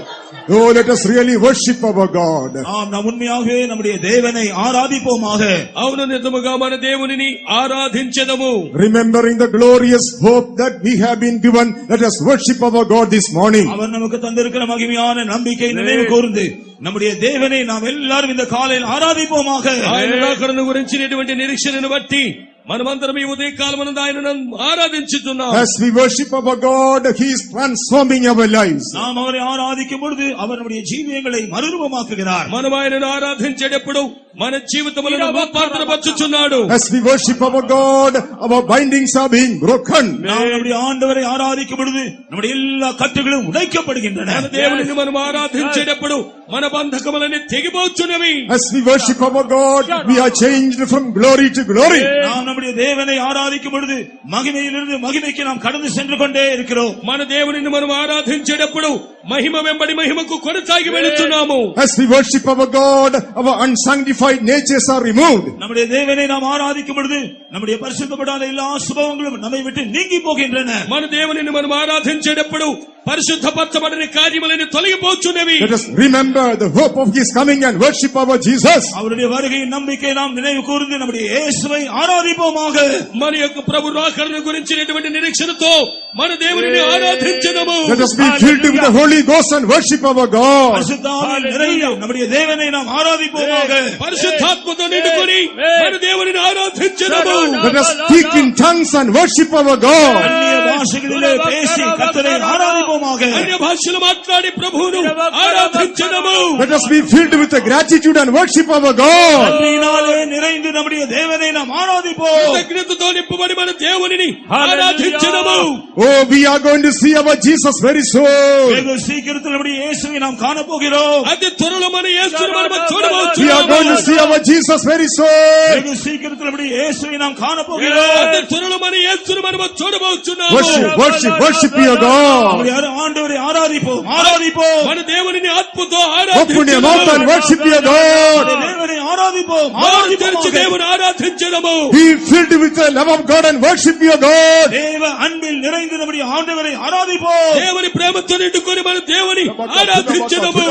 Speaker 2: Oh, let us really worship our God.
Speaker 1: நாம் உண்மையாகவே நம்முடைய தேவனை ஆராதிப்போமாக.
Speaker 4: అవును నిజముగా మన దేవునిని ఆరాధించెదము.
Speaker 2: Remembering the glorious hope that we have been given, let us worship our God this morning.
Speaker 1: அவர் நமக்கு தந்திருக்கிற மகிமையான நம்பிக்கை நினைவு கூர்ந்து நம்முடைய தேவனை நாம் எல்லாரும் இந்த காலையில் ஆராதிப்போமாக.
Speaker 4: ఆయన రాకడను గురించినటువంటి నిరీక్షణను బట్టి మనమందరం ఈ ఉదయకాలమందు ఆయనను ఆరాధించుతున్నాం.
Speaker 2: As we worship our God, He is transforming our lives.
Speaker 1: நாம் அவரை ஆராதிக்கும் பொழுது அவர் நம்முடைய ஜீவியங்களை மறுரூபமாக்குகிறார்.
Speaker 4: మనం ఆయనను ఆరాధించేటప్పుడు మన జీవితములను రూపాంతరపరచుచున్నాడు.
Speaker 2: As we worship our God, our bindings are being broken.
Speaker 1: நாம் நம்முடைய ஆண்டவரை ஆராதிக்கும் பொழுது நம்முடைய எல்லா கட்டுகளும் உடைக்கப்படுகின்றன.
Speaker 4: మన దేవునిని మనం ఆరాధించేటప్పుడు మన బంధకములన్నీ తెగిపోచున్నవి.
Speaker 2: As we worship our God, we are changed from glory to glory.
Speaker 1: நாம் நம்முடைய தேவனை ஆராதிக்கும் பொழுது மகிமையிலிருந்து மகிமைக்கு நாம் கடந்து சென்று கொண்டே இருக்கிறோம்.
Speaker 4: మన దేవునిని మనం ఆరాధించేటప్పుడు మహిమ వెంబడి మహిమకు కొనసాగి వెళుతున్నాము.
Speaker 2: As we worship our God, our unsanctified natures are removed.
Speaker 1: நம்முடைய தேவனை நாம் ஆராதிக்கும் பொழுது நம்முடைய பரிசுத்தப்படாத எல்லா சுபாவங்களும் நம்மை விட்டு நீங்கி போகின்றன.
Speaker 4: మన దేవునిని మనం ఆరాధించేటప్పుడు పరిశుద్ధపరచబడిన కార్యములన్నీ తొలగిపోచున్నవి.
Speaker 2: Let us remember the hope of His coming and worship our Jesus.
Speaker 1: அவருடைய வருகையின் நம்பிக்கை நாம் நினைவு கூர்ந்து நம்முடைய இயேசுவை ஆராதிப்போமாக.
Speaker 4: మన యొక్క ప్రభు రాకడను గురించినటువంటి నిరీక్షణతో మన దేవునిని ఆరాధించెదము.
Speaker 2: Let us be filled with the Holy Ghost and worship our God.
Speaker 1: பரிசுத்த ஆவியில் நிறைந்து நம்முடைய தேவனை நாம் ஆராதிப்போமாக.
Speaker 4: పరిశుద్ధాత్మతో నిండుకొని మన దేవునిని ఆరాధించెదము.
Speaker 2: Let us speak in tongues and worship our God.
Speaker 1: அந்நிய பாஷைகளிலே பேசி கர்த்தரை ஆராதிப்போமாக.
Speaker 4: అన్య భాషలు మాట్లాడి ప్రభువును ఆరాధించెదము.
Speaker 2: Let us be filled with the gratitude and worship our God.
Speaker 1: நன்றியினாலே நிறைந்து நம்முடைய தேவனை நாம் ஆராதிப்போம்.
Speaker 4: కృతజ్ఞతతో నింపబడి మన దేవునిని ఆరాధించెదము.
Speaker 2: Oh, we are going to see our Jesus very soon.
Speaker 1: வெகு சீக்கிரத்தில் நம்முடைய இயேசுவை நாம் காணப்போகிறோம்.
Speaker 4: అతి త్వరలో మన యేసుని మనం
Speaker 2: We are
Speaker 4: చూడబోతున్నాము.
Speaker 2: going to see our Jesus very soon.
Speaker 1: வெகு சீக்கிரத்தில் நம்முடைய இயேசுவை நாம் காணப்போகிறோம்.
Speaker 4: అతి త్వరలో మన యేసుని మనం చూడబోతున్నాము.
Speaker 2: Worship, worship, worship your God.
Speaker 1: நம்முடைய ஆண்டவரை ஆராதிப்போம், ஆராதிப்போம்.
Speaker 4: మన దేవునిని ఆత్మతో
Speaker 2: Open your mouth and
Speaker 4: ఆరాధించెదము.
Speaker 2: worship your God.
Speaker 1: தேவனை ஆராதிப்போம்,
Speaker 4: నోరు తెరిచి
Speaker 1: ஆராதிப்போம்.
Speaker 4: దేవుని ఆరాధించెదము.
Speaker 2: Be filled with the love of God and worship your God.
Speaker 1: தேவ அன்பில் நிறைந்து நம்முடைய ஆண்டவரை ஆராதிப்போம்.
Speaker 4: దేవుని ప్రేమతో నిండుకొని మన దేవుని ఆరాధించెదము.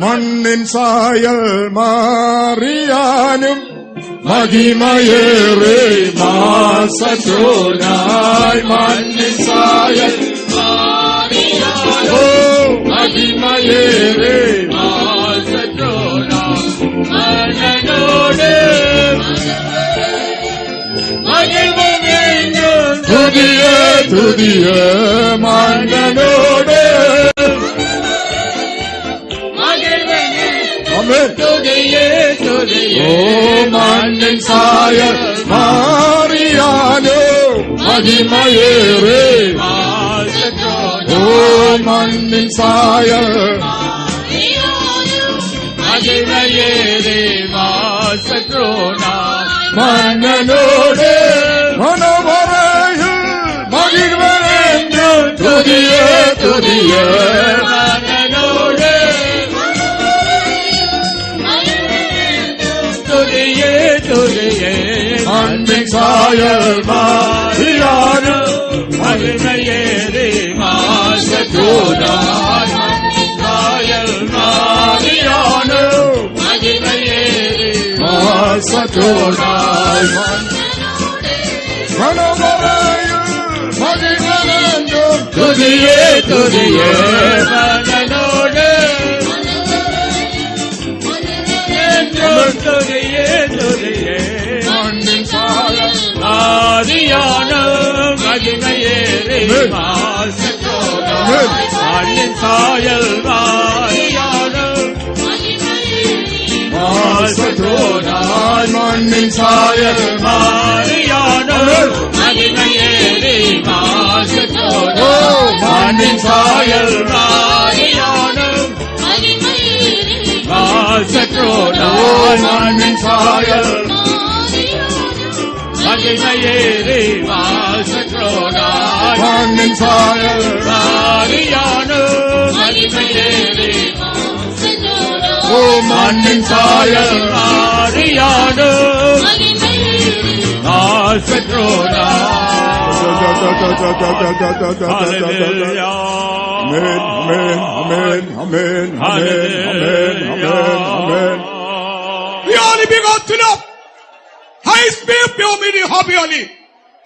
Speaker 2: മണ്ണിൻ സായൽ മാറിയാനും മഹിമയേറെ മാസോനായി മണ്ണിൻ സായൽ
Speaker 3: மகிமையேறே மாசற்றோனா துதியே மன்னனோடு ஆமென்
Speaker 5: துதியே துதியே
Speaker 3: ஓ மண்ணின் சாயல் மாறியானோ மகிமையேறே ஓ மண்ணின் சாயல்
Speaker 5: மகிமையேறே வாசத்ரோனா
Speaker 3: மன்னனோடு மனவரையில் மகிழ்வரேந்து துதியே துதியே
Speaker 5: மன்னனோடு துதியே துதியே
Speaker 3: மண்ணின் சாயல் மாறியானோ
Speaker 5: மகிமையேறே வாசத்ரோனா காயல் மாறியானோ மகிமையேறே
Speaker 3: சத்தோடாய் மனவரையில் மகிழ்வரேந்து
Speaker 5: துதியே துதியே மன்னனோடு என்றும் துதியே துதியே
Speaker 3: மண்ணின் சாயல்
Speaker 5: ஆதியான மகிமையேறே வாசத்தோட மண்ணின் சாயல் ஆதியான
Speaker 3: சத்தோடாய் மண்ணின் சாயல்
Speaker 5: ஆதியான மகிமையேறே வாசத்தோட
Speaker 3: ஓ மண்ணின் சாயல்
Speaker 5: ஆதியான வாசத்தோட
Speaker 3: மண்ணின் சாயல்
Speaker 5: மகிமையேறே வாசத்தோட
Speaker 3: மண்ணின் சாயல்
Speaker 5: ஆதியான மகிமையேறே
Speaker 3: ஓ மண்ணின் சாயல்
Speaker 5: ஆதியான வாசத்தோட
Speaker 2: Amen, amen, amen, amen, amen, amen, amen, amen.
Speaker 1: Yali bigatuna. Hay speak me omini hobby oli.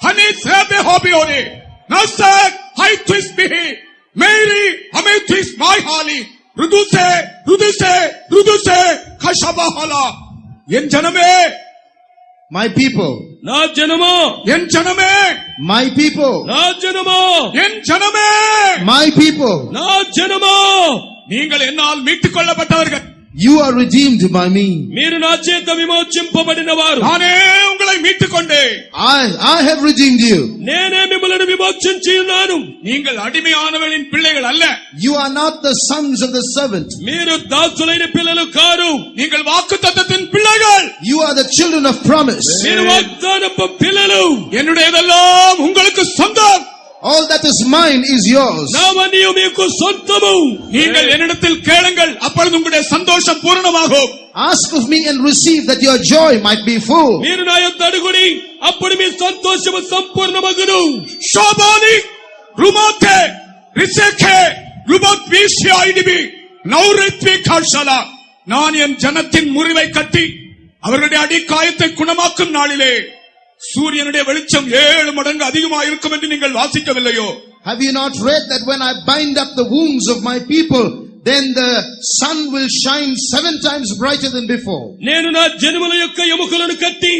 Speaker 1: Hani sebe hobby oli. Nasak hay twist me. Mary hame twist my hali. Ruduse, ruduse, ruduse kashaba hala. Yen janame.
Speaker 6: My people,
Speaker 4: నా జనమా
Speaker 1: Yen janame.
Speaker 6: my people,
Speaker 4: నా జనమా
Speaker 1: Yen janame.
Speaker 6: my people,
Speaker 4: నా జనమా
Speaker 1: நீங்கள் என்னால் மீட்டுக் கொள்ளப்பட்டவர்கள்.
Speaker 6: you are redeemed by me.
Speaker 4: మీరు నా చేత విమోచింపబడిన వారు
Speaker 1: நானே உங்களை மீட்டுக் கொண்டேன்.
Speaker 6: I have redeemed you.
Speaker 4: నేనే మిమ్మల్ని విమోచించి ఉన్నాను.
Speaker 1: நீங்கள் அடிமையானவர்களின் பிள்ளைகள் அல்ல.
Speaker 6: You are not the sons of the servant.
Speaker 4: మీరు దాసులైన పిల్లలు కారు.
Speaker 1: நீங்கள் వాక్కుத்தத்தத்தின் பிள்ளைகள்.
Speaker 6: You are the children of promise.
Speaker 4: మీరు వాగ్దానపు పిల్లలు.
Speaker 1: என்னுடையதெல்லாம் உங்களுக்கு சொந்தம்.
Speaker 6: All that is mine is yours.
Speaker 4: నావన్నీ మీకు సొంతము.
Speaker 1: நீங்கள் என்னிடத்தில் கேளுங்கள், அப்பொழுது உங்களுடைய சந்தோஷம் பூரணமாகும்.
Speaker 6: Ask of me and receive that your joy might be full.
Speaker 4: మీరు నా యొద్ద అడుగుడి, అప్పుడు మీ సంతోషము సంపూర్ణమగును.
Speaker 1: ஷோபானி ருமாத்தே ரிசேகே ருபத் வீசியாயிடிபி நௌரித்வி காஷலா. நான் என் ஜனத்தின் முறிவை கட்டி அவர்களுடைய அடிக்காயத்தை குணமாக்கும் நாளிலே சூரியனுடைய வெளிச்சம் 7 மடங்கு அதிகமாக இருக்கும் என்று நீங்கள் வாசிக்கவில்லையோ?
Speaker 6: Have you not read that when I bind up the wounds of my people, then the sun will shine 7 times brighter than before?
Speaker 4: నేను నా జనముల యొక్క ఎముకలను కట్టి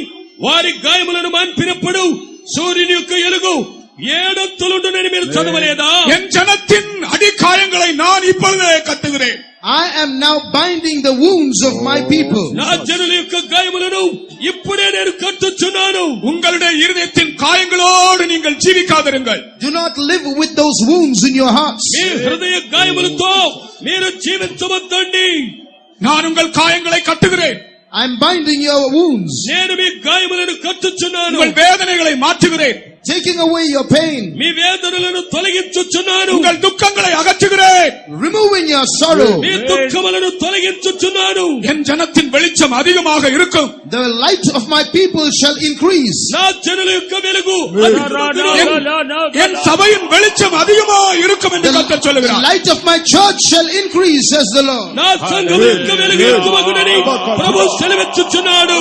Speaker 4: వారి గాయములను మాన్పినప్పుడు సూర్యుని యొక్క ఎలుగు 7 అంతలుండునని మీరు చదవలేదా?
Speaker 1: என் ஜனத்தின் அடிக்காயங்களை நான் இப்பொழுதே கட்டுகிறேன்.
Speaker 6: I am now binding the wounds of my people.
Speaker 4: నా జనుల యొక్క గాయములను ఇప్పుడే నేను కట్టుచున్నాను.
Speaker 1: உங்களுடைய இருதயத்தின் காயங்களோடு நீங்கள் ஜீவிக்காதிருங்கள்.
Speaker 6: Do not live with those wounds in your hearts.
Speaker 4: మీ హృదయ గాయములతో మీరు జీవించవద్దండి.
Speaker 1: நான் உங்கள் காயங்களை கட்டுகிறேன்.
Speaker 6: I am binding your wounds,
Speaker 4: నేను మీ గాయములను కట్టుచున్నాను.
Speaker 1: உங்கள் வேதனைகளை மாற்றுகிறேன்.
Speaker 6: taking away your pain,
Speaker 4: మీ వేదనలను తొలగించుచున్నాను.
Speaker 1: உங்கள் துக்கங்களை அகற்றுகிறேன்.
Speaker 6: removing your sorrow.
Speaker 4: మీ దుఃఖములను తొలగించుచున్నాను.
Speaker 1: என் ஜனத்தின் வெளிச்சம் அதிகமாக இருக்கும்.
Speaker 6: The light of my people shall increase.
Speaker 4: నా జనుల యొక్క వెలుగు
Speaker 1: என் சபையின் வெளிச்சம் அதிகமாக இருக்கும் என்று கர்த்தர்
Speaker 6: The
Speaker 1: சொல்லுகிறார்.
Speaker 6: light of my church shall increase, says the Lord.
Speaker 4: నా సంఘము యొక్క వెలుగు ఎక్కువగునని ప్రభు సెలవిచ్చుచున్నాడు.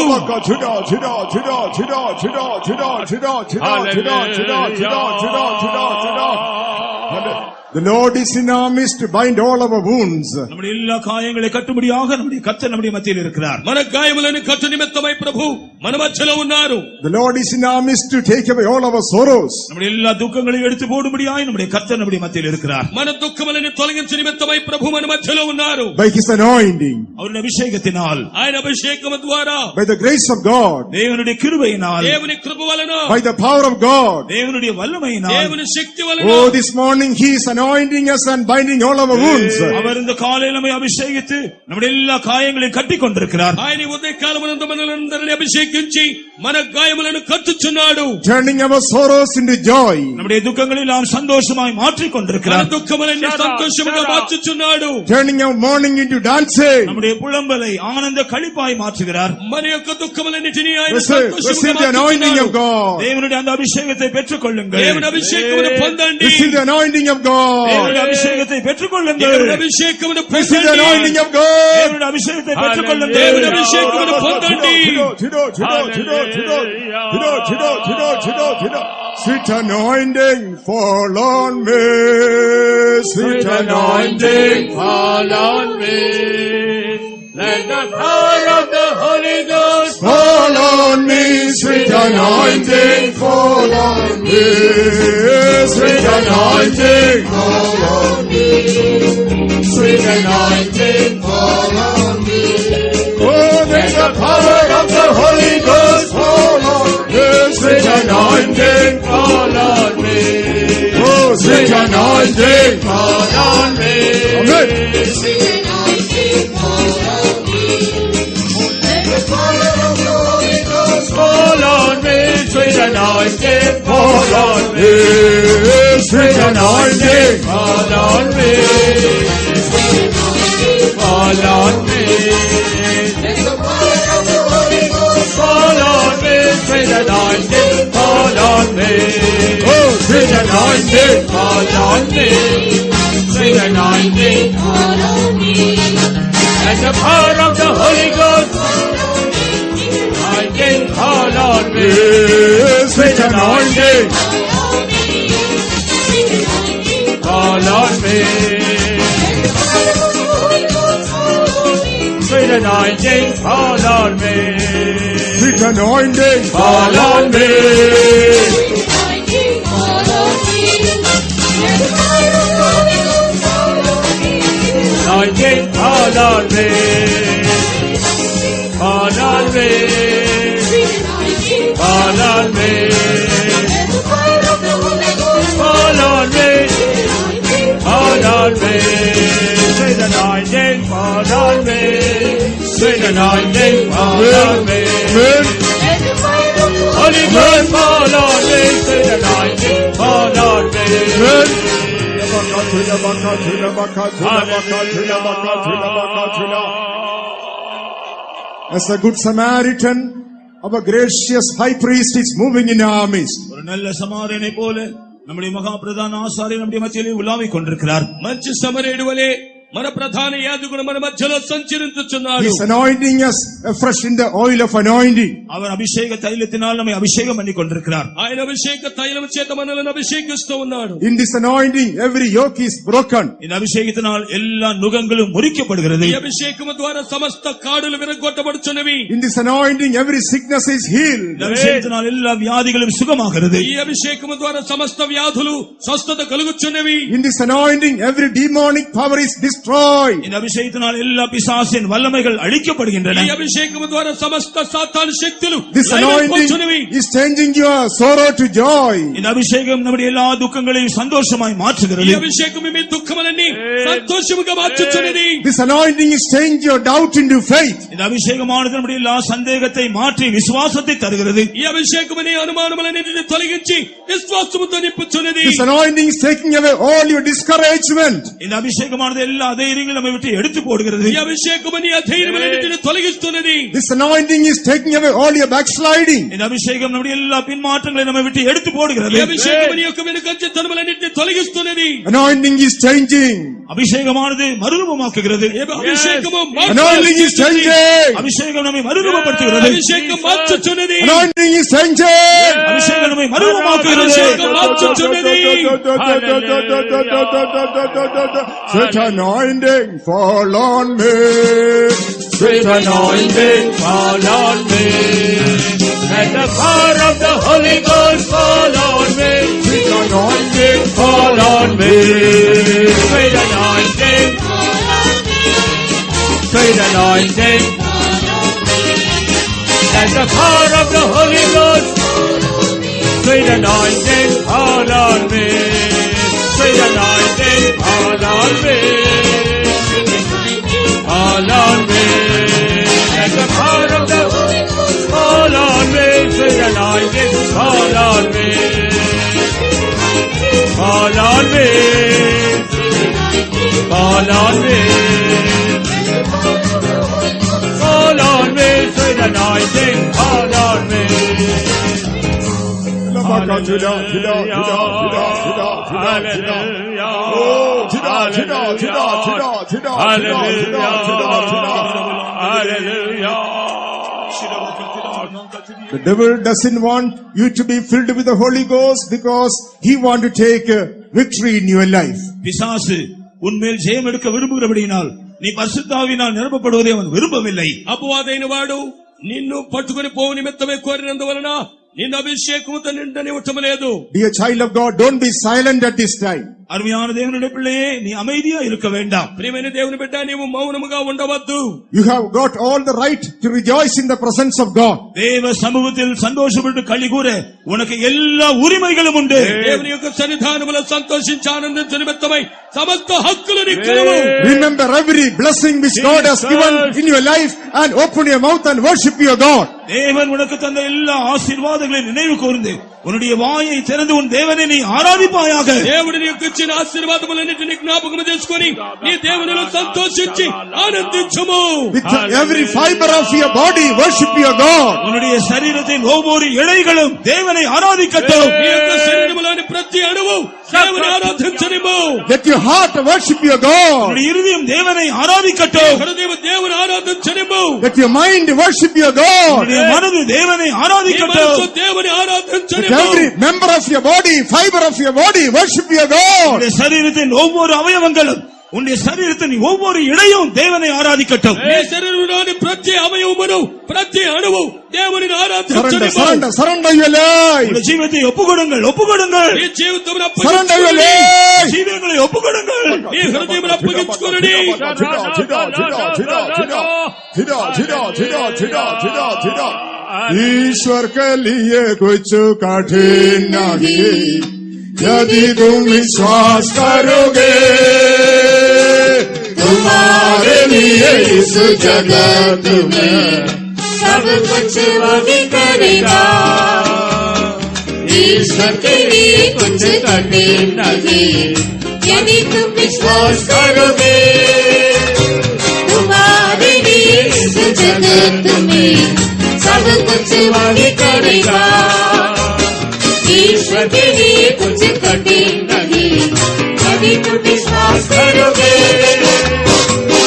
Speaker 2: The Lord is in our midst to bind all our wounds.
Speaker 4: நம்முடைய எல்லா காயங்களை கட்டும்படியாக நம்முடைய கர்த்தர் நம்முடைய மத்தியில் இருக்கிறார். మన గాయములను కట్టు నిమిత్తమై ప్రభు మన మధ్యలో ఉన్నారు.
Speaker 2: The Lord is in our midst to take away all our sorrows.
Speaker 4: நம்முடைய எல்லா துக்கங்களையும் எடுத்து போடும்படியாக நம்முடைய கர்த்தர் நம்முடைய மத்தியில் இருக்கிறார். మన దుఃఖములను తొలగించు నిమిత్తమై ప్రభు మన మధ్యలో ఉన్నారు.
Speaker 2: By His anointing,
Speaker 4: அவருடைய అభిషేకத்தினால், ఆయన అభిషేకము ద్వారా,
Speaker 2: by the grace of God,
Speaker 4: దేవుని కృపైనాల్, దేవుని కృప వలన,
Speaker 2: by the power of God,
Speaker 4: దేవుని వల్లమైనాల్, దేవుని శక్తి వలన.
Speaker 2: Oh, this morning He is anointing us and binding all our wounds.
Speaker 4: அவர் இந்த காலையில நம்மை அபிஷேகித்து நம்முடைய எல்லா காயங்களையும் கட்டிக் கொண்டிருக்கிறார். ఆయన ఉదయ కాలమునందు మనల్ని అభిషేకించి మన గాయములను కట్టుచున్నాడు.
Speaker 2: Turning our sorrows into joy.
Speaker 4: நம்முடைய துக்கங்களை எல்லாம் சந்தோஷமாய் மாற்றிக் கொண்டிருக்கிறார். துக்கங்களை சந்தோஷமாக மாற்றுచున్నాడు.
Speaker 2: Turning our mourning into dancing.
Speaker 4: நம்முடைய புலம்பலை ஆனந்த களிப்பாய் மாற்றுகிறார். మన యొక్క దుఃఖములన్నిటిని ఆయన
Speaker 2: సంతోషముగా
Speaker 4: మార్చుచున్నాడు. దేవుని அந்த అభిషేకத்தை பெற்றுக்கொள்ளுங்கள். దేవుని అభిషేకమును పొందండి.
Speaker 2: Receive the anointing of God.
Speaker 4: దేవుని అభిషేకத்தை பெற்றுக்கொள்ளுங்கள். దేవుని అభిషేకమును పొందండి.
Speaker 2: Receive the anointing of God.
Speaker 4: దేవుని అభిషేకத்தை పెట్టుకొల్లండి. దేవుని అభిషేకమును పొందండి.
Speaker 2: Sweet anointing fall on me.
Speaker 5: Sweet anointing fall on me. Let the power of the Holy Ghost
Speaker 2: fall on me. Sweet anointing fall on me. Sweet anointing fall on me.
Speaker 5: Sweet anointing fall on me.
Speaker 2: Oh, let the power of the Holy Ghost fall on me.
Speaker 5: Sweet anointing fall on me.
Speaker 2: Oh, sweet anointing
Speaker 5: Fall on me.
Speaker 2: Amen.
Speaker 3: Sweet anointing fall on me. Let the power of the Holy Ghost
Speaker 5: Fall on me. Sweet anointing fall on me.
Speaker 2: Sweet anointing
Speaker 5: Fall on me. Fall on me.
Speaker 3: let the power of the Holy Ghost
Speaker 5: Fall on me. Sweet anointing fall on me.
Speaker 2: Oh, sweet anointing
Speaker 5: Fall on me. Sweet anointing
Speaker 3: fall on me.
Speaker 5: and the power of the Holy Ghost. Anointing fall on me.
Speaker 2: Sweet anointing
Speaker 5: Fall on me. Sweet anointing fall on me.
Speaker 2: Sweet anointing
Speaker 5: Fall on me.
Speaker 3: Anointing fall on me. Let the fire of the Holy Ghost fall on me.
Speaker 5: Anointing fall on me. Fall on me.
Speaker 3: Anointing
Speaker 5: Fall on me.
Speaker 3: let the fire of the Holy Ghost
Speaker 5: Fall on me.
Speaker 3: anointing
Speaker 5: Fall on me. Sweet anointing fall on me. Sweet anointing fall on me.
Speaker 2: Amen.
Speaker 3: let the fire of the
Speaker 5: Holy Ghost fall on me. Sweet anointing fall on me.
Speaker 2: Amen. As a good Samaritan, our gracious high priest is moving in our midst.
Speaker 4: ஒரு நல்ல சமாரியனை போல நம்முடைய மகா பிரதான ஆசாரியர் நம்முடைய மத்தியிலே உலாவிக் கொண்டிருக்கிறார். మంచి సమరయుడు వలె మన ప్రధాన యాజకుడు మన మధ్యలో సంచరించుచున్నాడు.
Speaker 2: He is anointing us afresh in the oil of anointing.
Speaker 4: அவர் అభిషేక తైలத்தினால் நம்மை అభిషేகம் பண்ணி கொண்டிருக்கிறார். ఆయన అభిషేక తైలం చేత మనల్ని అభిషేకిస్తూ ఉన్నాడు.
Speaker 2: In this anointing, every yoke is broken.
Speaker 4: இந்த అభిషేకத்தினால் எல்லா நுகங்களும் முறிக்கப்படுகிறது. ఈ అభిషేకము ద్వారా సమస్త కాడులు విరగొట్టబడుచున్నవి.
Speaker 2: In this anointing, every sickness is healed.
Speaker 4: இந்த అభిషేకத்தினால் எல்லா వ్యాధిகளும் సుఖమాகிறது. ఈ అభిషేకము ద్వారా సమస్త వ్యాధులు స్వస్థత కలుగుచున్నవి.
Speaker 2: In this anointing, every demonic power is destroyed.
Speaker 4: இந்த அபிஷேகத்தினால் எல்லா பிசாசின் வல்லமைகள் அழிக்கப்படுகின்றன. ఈ అభిషేకము ద్వారా సమస్త సాతాను శక్తులు
Speaker 2: This anointing is changing your sorrow to joy.
Speaker 4: இந்த அபிஷேகம் நம்முடைய எல்லா துக்கங்களையும் சந்தோஷமாய் மாற்றுகிறது.
Speaker 3: ఈ అభిషేకం మీ దుఃఖములన్నీ సంతోషముగా మార్చుచున్నది.
Speaker 2: This anointing is changing your doubt into faith.
Speaker 4: இந்த அபிஷேகமானது நம்முடைய எல்லா சந்தேகத்தை மாற்றி விசுவாசத்தை தருகிறது.
Speaker 3: ఈ అభిషేకమనే అనుమానములన్నిటిని తొలగించి విశ్వాసముతో నింపుచున్నది.
Speaker 2: This anointing is taking away all your discouragement.
Speaker 4: இந்த அபிஷேகமானது எல்லா தைரியங்களும் நம்மை விட்டு எடுத்து போடுகிறது.
Speaker 3: ఈ అభిషేకమని అధైర్యములన్నిటిని తొలగిస్తున్నది.
Speaker 2: This anointing is taking away all your backsliding.
Speaker 4: இந்த அபிஷேகம் நம்முடைய எல்லா பின்மாற்றங்களை நம்மை விட்டு எடுத்து போடுகிறது.
Speaker 3: ఈ అభిషేకమని యొక్క వెనుకంజతనములన్నిటిని తొలగిస్తున్నది.
Speaker 2: Anointing is changing
Speaker 5: அபிஷேகமானது மறுரூபமாக்குகிறது.
Speaker 4: அபிஷேகமும்
Speaker 2: Anointing is changing.
Speaker 5: அபிஷேகம் நம்மை மறுரூபப்படுத்துகிறது.
Speaker 4: அபிஷேகம் மாற்ற சொன்னது.
Speaker 2: Anointing is changing.
Speaker 5: அபிஷேகம் நம்மை மறுரூபமாக்குகிறது.
Speaker 4: அபிஷேகம் மாற்ற சொன்னது.
Speaker 2: Such anointing fall on me.
Speaker 5: Sweet anointing fall on me. Let the power of the Holy Ghost fall on me. Sweet anointing fall on me. Sweet anointing. Sweet anointing. Let the power of the Holy Ghost. Sweet anointing fall on me. Sweet anointing fall on me. Fall on me. Let the power of the Holy Ghost fall on me. Sweet anointing fall on me. Fall on me. Fall on me. Fall on me. Sweet anointing fall on me.
Speaker 2: The devil doesn't want you to be filled with the Holy Ghost because he wants to take victory in your life.
Speaker 5: பிசாசு உன்மேல் ஜெயம் எடுக்க விரும்புகிறபடியினால் நீ பரிசுத்தாவினால் நிரப்பப்படுவதை அவன் விரும்பவில்லை.
Speaker 4: అపవాదైన వాడు నిన్ను పట్టుకుని పోవు నిమిత్తమే కోరినందువలన నిన్ను అభిషేకముతో నిండనివ్వటం లేదు.
Speaker 2: Dear child of God, don't be silent at this time.
Speaker 5: அருமையான தேவனுடைய பிள்ளையே, நீ அமைதியா இருக்க வேண்டாம்.
Speaker 4: ప్రియమైన దేవుని బిడ్డ, నీవు మౌనముగా ఉండవద్దు.
Speaker 2: You have got all the right to rejoice in the presence of God.
Speaker 5: தேவ சமூகத்தில் சந்தோஷப்பட்டு களிகூர உனக்கு எல்லா உரிமைகளும் உண்டு.
Speaker 4: దేవుని యొక్క సన్నిధానములో సంతోషించి ఆనందించు నిమిత్తమై సమస్త హక్కులు నీకు కలవు.
Speaker 2: Remember every blessing which God has given in your life and open your mouth and worship your God.
Speaker 5: தேவன் உனக்கு தந்த எல்லா ஆசீர்வாதங்களையும் நினைவு கூர்ந்து உன்னுடைய வாயை திறந்து உன் தேவனை நீ ஆராதிப்பாயாக.
Speaker 4: దేవుడు నీకు ఇచ్చిన ఆశీర్వాదములన్నిటిని జ్ఞాపకం చేసుకొని నీ దేవునిలో సంతోషించి ఆనందించుము.
Speaker 2: With every fiber of your body worship your God.
Speaker 5: உன்னுடைய சரீரத்தின் ஒவ்வொரு இழைகளும் தேவனை ஆராதிக்கட்டும்.
Speaker 4: నీ యొక్క శరీరములోని ప్రతి అణువు దేవుని ఆరాధించనిము.
Speaker 2: Let your heart worship your God.
Speaker 5: உன்னுடைய இருதயம் தேவனை ஆராதிக்கட்டும்.
Speaker 4: హృదయం దేవుని ఆరాధించనిము.
Speaker 2: Let your mind worship your God.
Speaker 5: உன்னுடைய மனது தேவனை
Speaker 4: నీ
Speaker 5: ஆராதிக்கட்டும்.
Speaker 4: మనస్సు దేవుని
Speaker 2: Let
Speaker 4: ఆరాధించనిము.
Speaker 2: every member of your body, fiber of your body worship your God.
Speaker 5: உன்னுடைய சரீரத்தின் ஒவ்வொரு அவயவங்களும் உன்னுடைய சரீரத்தின் ஒவ்வொரு இழையும் தேவனை ஆராதிக்கட்டும்.
Speaker 4: నీ శరీరంలోని ప్రతి అవయవమును ప్రతి అణువు దేవుని
Speaker 2: Surrender,
Speaker 4: ఆరాధించనిము.
Speaker 2: surrender, surrender your life.
Speaker 5: உன்னுடைய ஜீவியத்தை ஒப்புக்கொடுங்கள், ஒப்புக்கொடுங்கள்.
Speaker 4: నీ జీవితమును
Speaker 2: Surrender your
Speaker 4: అప్పగించుకోండి.
Speaker 2: life.
Speaker 5: ஜீவியங்களை ஒப்புக்கொடுங்கள்.
Speaker 4: నీ హృదయమును అప్పగించుకోండి.
Speaker 2: ईश्वर के लिए कुछ कठिन नहीं यदि तुम विश्वास करोगे तुम्हारे लिए इस जगत में
Speaker 3: सब कुछ वही करेगा. ईश्वर के लिए कुछ कठिन नहीं यदि तुम विश्वास करोगे तुम्हारे लिए इस जगत में सब कुछ वही करेगा. ईश्वर के लिए कुछ कठिन नहीं यदि तुम विश्वास करोगे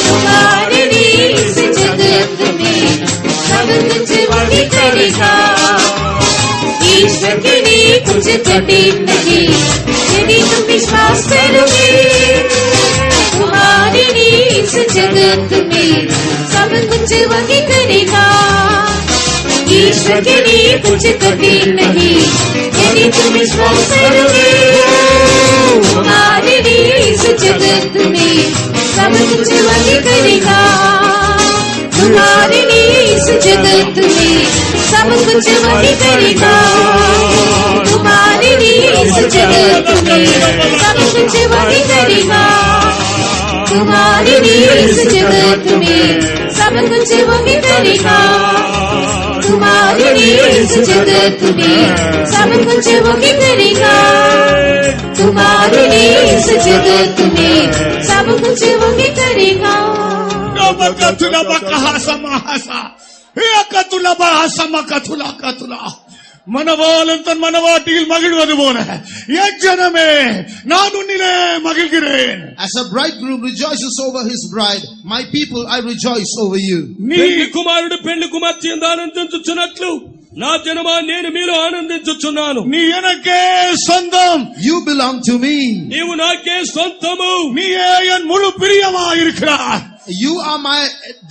Speaker 3: तुम्हारे लिए इस जगत में सब कुछ वही करेगा. ईश्वर के लिए कुछ कठिन नहीं यदि तुम विश्वास करोगे तुम्हारे लिए इस जगत में सब कुछ वही करेगा. ईश्वर के लिए कुछ कठिन नहीं यदि तुम विश्वास करोगे तुम्हारे लिए इस जगत में सब कुछ वही करेगा. तुम्हारे लिए इस जगत में सब कुछ वही करेगा. तुम्हारे लिए इस जगत में सब कुछ वही करेगा. तुम्हारे लिए इस जगत में सब कुछ वही करेगा. तुम्हारे लिए इस जगत में सब कुछ वही करेगा. तुम्हारे लिए इस जगत में सब कुछ वही करेगा.
Speaker 2: மணவாளன் தன் மணவாட்டியில் மகிழ்வது போல என் ஜனமே நான் உன்னிலே மகிழ்கிறேன்.
Speaker 6: As a bridegroom rejoices over his bride, my people, I rejoice over you.
Speaker 4: పెళ్లి కుమారుడు పెళ్లి కుమార్తె యందు ఆనందించుచున్నట్లు నా జనమా నేను మీలో ఆనందించుచున్నాను.
Speaker 2: நீ எனக்கே சொந்தம்.
Speaker 6: You belong to me.
Speaker 4: నీవు నాకే సొంతము.
Speaker 2: நீயே என் முழு பிரியமாயிருக்கிறாய்.
Speaker 6: You are my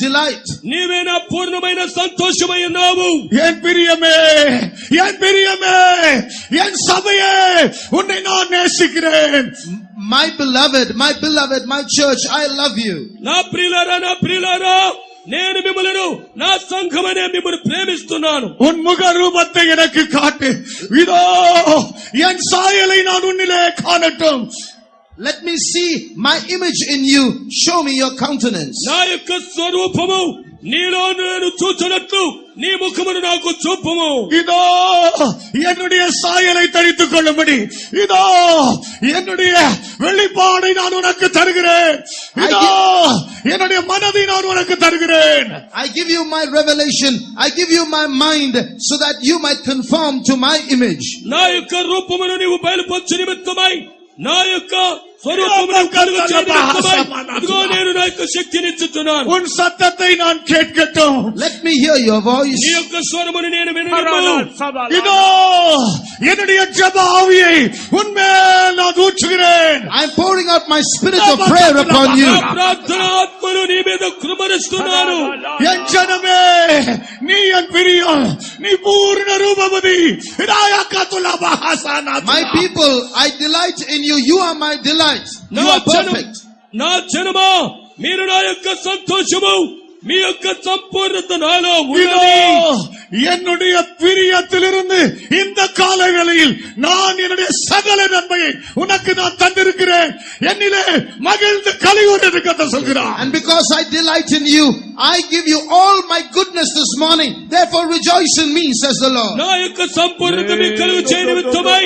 Speaker 6: delight.
Speaker 4: నీవే నా పూర్ణమైన సంతోషమై ఉన్నావు.
Speaker 2: என் பிரியமே என் பிரியமே என் சபையே உன்னை நான் நேசிக்கிறேன்.
Speaker 6: My beloved, my church, I love you.
Speaker 4: నా ప్రియులారా నేను మిమ్మలను నా సంఘమనే మిమ్మల్ని ప్రేమిస్తున్నాను.
Speaker 2: உன் முக ரூபத்தை எனக்கு காட்டு. இதோ என் சாயலை நான் உன்னிலே காணட்டும்.
Speaker 6: Let me see my image in you. Show me your countenance.
Speaker 4: నా యొక్క స్వరూపము నీలో నేను చూచినట్లు నీ ముఖమును నాకు చూపుము.
Speaker 2: இதோ என்னுடைய சாயலை தரித்துக் கொள்ளும்படி இதோ என்னுடைய வெளிப்பாடை நான் உனக்கு தருகிறேன். இதோ என்னுடைய மனதை நான் உனக்கு தருகிறேன்.
Speaker 6: I give you my revelation. I give you my mind so that you might conform to my image.
Speaker 4: నా యొక్క రూపమును నీవు బయలుపరచు నిమిత్తమై నా యొక్క స్వరూపమును కలుగు చేయు నిమిత్తమై ఇదిగో నేను నా యొక్క శక్తిని ఇచ్చుచున్నాను.
Speaker 2: உன் சத்தத்தை நான் கேட்கட்டும்.
Speaker 6: Let me hear your voice.
Speaker 4: నీ యొక్క స్వరమును నేను విననిమ్ము.
Speaker 2: இதோ என்னுடைய ஜெப ஆவியை உன்மேல் நான் ஊற்றுகிறேன்.
Speaker 6: I am pouring out my spirit of prayer upon you.
Speaker 4: నా ప్రార్థన ఆత్మను నీ మీద కృమరిస్తున్నాను.
Speaker 2: என் ஜனமே நீ என் பிரியம் நீ பூர்ண Rupavati.
Speaker 6: My people, I delight in you. You are my delight. You are perfect.
Speaker 4: నా జనమా మీరు నా యొక్క సంతోషము మీ యొక్క సంపూర్ణత నాలో ఉన్నది.
Speaker 2: என்னுடைய பிரியத்திலிருந்து இந்த காலங்களில் நான் என்னுடைய சகல நன்மையை உனக்கு நான் தந்திருக்கிறேன். என்னிலே மகிழ்ந்து களிகூர்ந்து கத்த சொல்கிறார்.
Speaker 6: And because I delight in you, I give you all my goodness this morning. Therefore rejoice in me, says the Lord.
Speaker 4: నా యొక్క సంపూర్ణత మీకు కలుగు చేయ నిమిత్తమై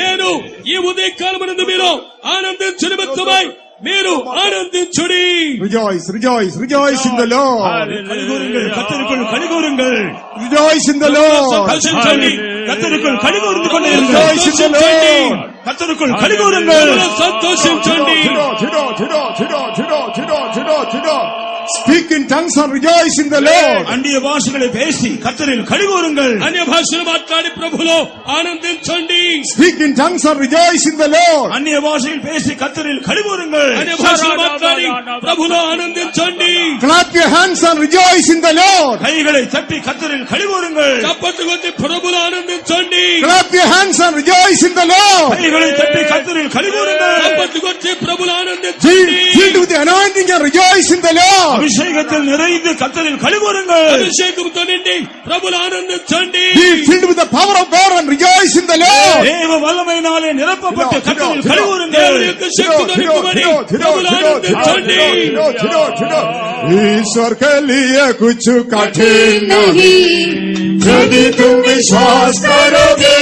Speaker 4: నేను ఈ ఉదయకాలమందు మీలో ఆనందించు నిమిత్తమై మీరు ఆనందించుడి.
Speaker 2: Rejoice, rejoice, rejoice in the Lord.
Speaker 5: கலிகூருங்கள், கர்த்தருக்குள் கலிகூருங்கள்.
Speaker 2: Rejoice in the Lord.
Speaker 4: సంతోషించండి.
Speaker 5: கர்த்தருக்குள் கலிகூர்ந்து கொண்டிருங்கள்.
Speaker 2: Rejoice in the Lord.
Speaker 5: கர்த்தருக்குள் கலிகூருங்கள்.
Speaker 4: సంతోషించండి.
Speaker 2: Speak in tongues and rejoice in the Lord.
Speaker 5: அந்நிய பாஷைகளை பேசி கர்த்தரில் கலிகூருங்கள்.
Speaker 4: అన్య భాషలు మాట్లాడి ప్రభులో ఆనందించండి.
Speaker 2: Speak in tongues and rejoice in the Lord.
Speaker 5: அந்நிய பாஷையில் பேசி கர்த்தரில் கலிகூருங்கள்.
Speaker 4: అన్య భాషలు మాట్లాడి ప్రభులో ఆనందించండి.
Speaker 2: Clap your hands and rejoice in the Lord.
Speaker 5: கைகளை தட்டி கர்த்தரில் கலிகூருங்கள்.
Speaker 4: చప్పట్లు కొట్టి ప్రభులో ఆనందించండి.
Speaker 2: Clap your hands and rejoice in the Lord.
Speaker 5: கைகளை தட்டி கர்த்தரில் கலிகூருங்கள்.
Speaker 4: చప్పట్లు కొట్టి ప్రభులో ఆనందించండి.
Speaker 2: Filled with the anointing and rejoice in the Lord.
Speaker 5: அபிஷேகத்தில் நிறைந்து கர்த்தரில் கலிகூருங்கள்.
Speaker 4: అభిషేకంతో నిండి ప్రభులో ఆనందించండి.
Speaker 2: Be filled with the power of God and rejoice in the Lord.
Speaker 5: தேவ வல்லமையினாலே நிரப்பப்பட்டு கர்த்தரில்
Speaker 4: దేవుని
Speaker 5: கலிகூருங்கள்.
Speaker 4: యొక్క శక్తితో నింపబడి ప్రభులో ఆనందించండి.
Speaker 2: ईश्वर के लिए कुछ कठिन
Speaker 3: नहीं
Speaker 2: यदि तुम विश्वास करोगे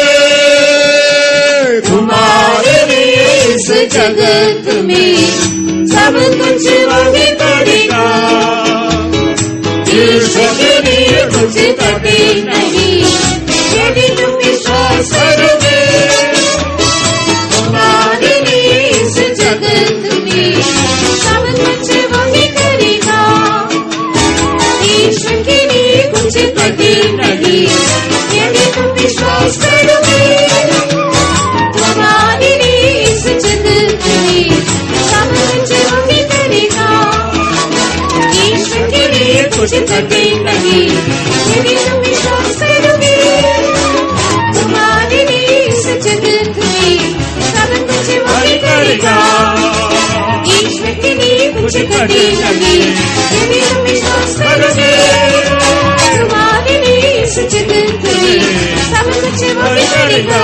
Speaker 3: तुम्हारे लिए इस जगत में सब कुछ वही करेगा. ईश्वर के लिए कुछ कठिन नहीं यदि तुम विश्वास करोगे तुम्हारे लिए इस जगत में सब कुछ वही करेगा. ईश्वर के लिए कुछ कठिन नहीं यदि तुम विश्वास करोगे तुम्हारे लिए इस जगत में सब कुछ वही करेगा. ईश्वर के लिए कुछ कठिन नहीं यदि तुम विश्वास करोगे तुम्हारे लिए इस जगत में सब कुछ वही करेगा. ईश्वर के लिए कुछ कठिन नहीं यदि तुम विश्वास करोगे तुम्हारे लिए इस जगत में सब कुछ वही करेगा.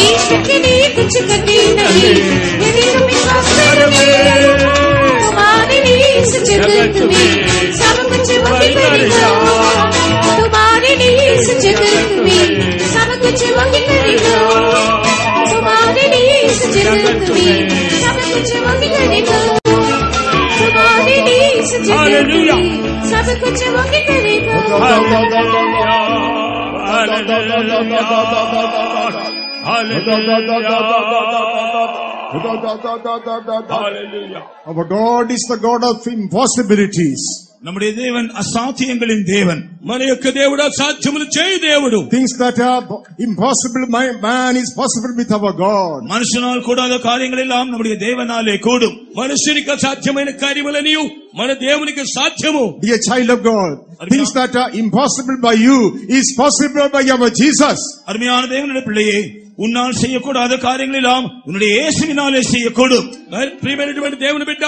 Speaker 3: ईश्वर के लिए कुछ कठिन नहीं यदि तुम विश्वास करोगे तुम्हारे लिए इस जगत में सब कुछ वही करेगा. तुम्हारे लिए इस जगत में सब कुछ वही करेगा. तुम्हारे लिए इस जगत में सब कुछ वही करेगा. तुम्हारे लिए इस जगत में सब कुछ वही करेगा.
Speaker 5: Hallelujah.
Speaker 2: Our God is the God of impossibilities.
Speaker 7: நம்முடைய தேவன் அசாத்தியங்களின் தேவன்.
Speaker 4: మన యొక్క దేవుడు అసాధ్యములు చేయు దేవుడు.
Speaker 2: Things that are impossible, man is possible with our God.
Speaker 7: மனுஷனால் கூடாத காரியங்கள் எல்லாம் நம்முடைய தேவனாலே கூடும்.
Speaker 4: మనుషునికి అసాధ్యమైన కార్యములని మన దేవునికి సాధ్యము.
Speaker 2: Dear child of God, things that are impossible by you is possible by our Jesus.
Speaker 7: அருமையான தேவனுடைய பிள்ளையே, உன்னால் செய்யக்கூடாத காரியங்கள் எல்லாம் உன்னுடைய இயேசுவினாலே செய்யக்கூடும்.
Speaker 4: ప్రియమైనటువంటి దేవుని బిడ్డ,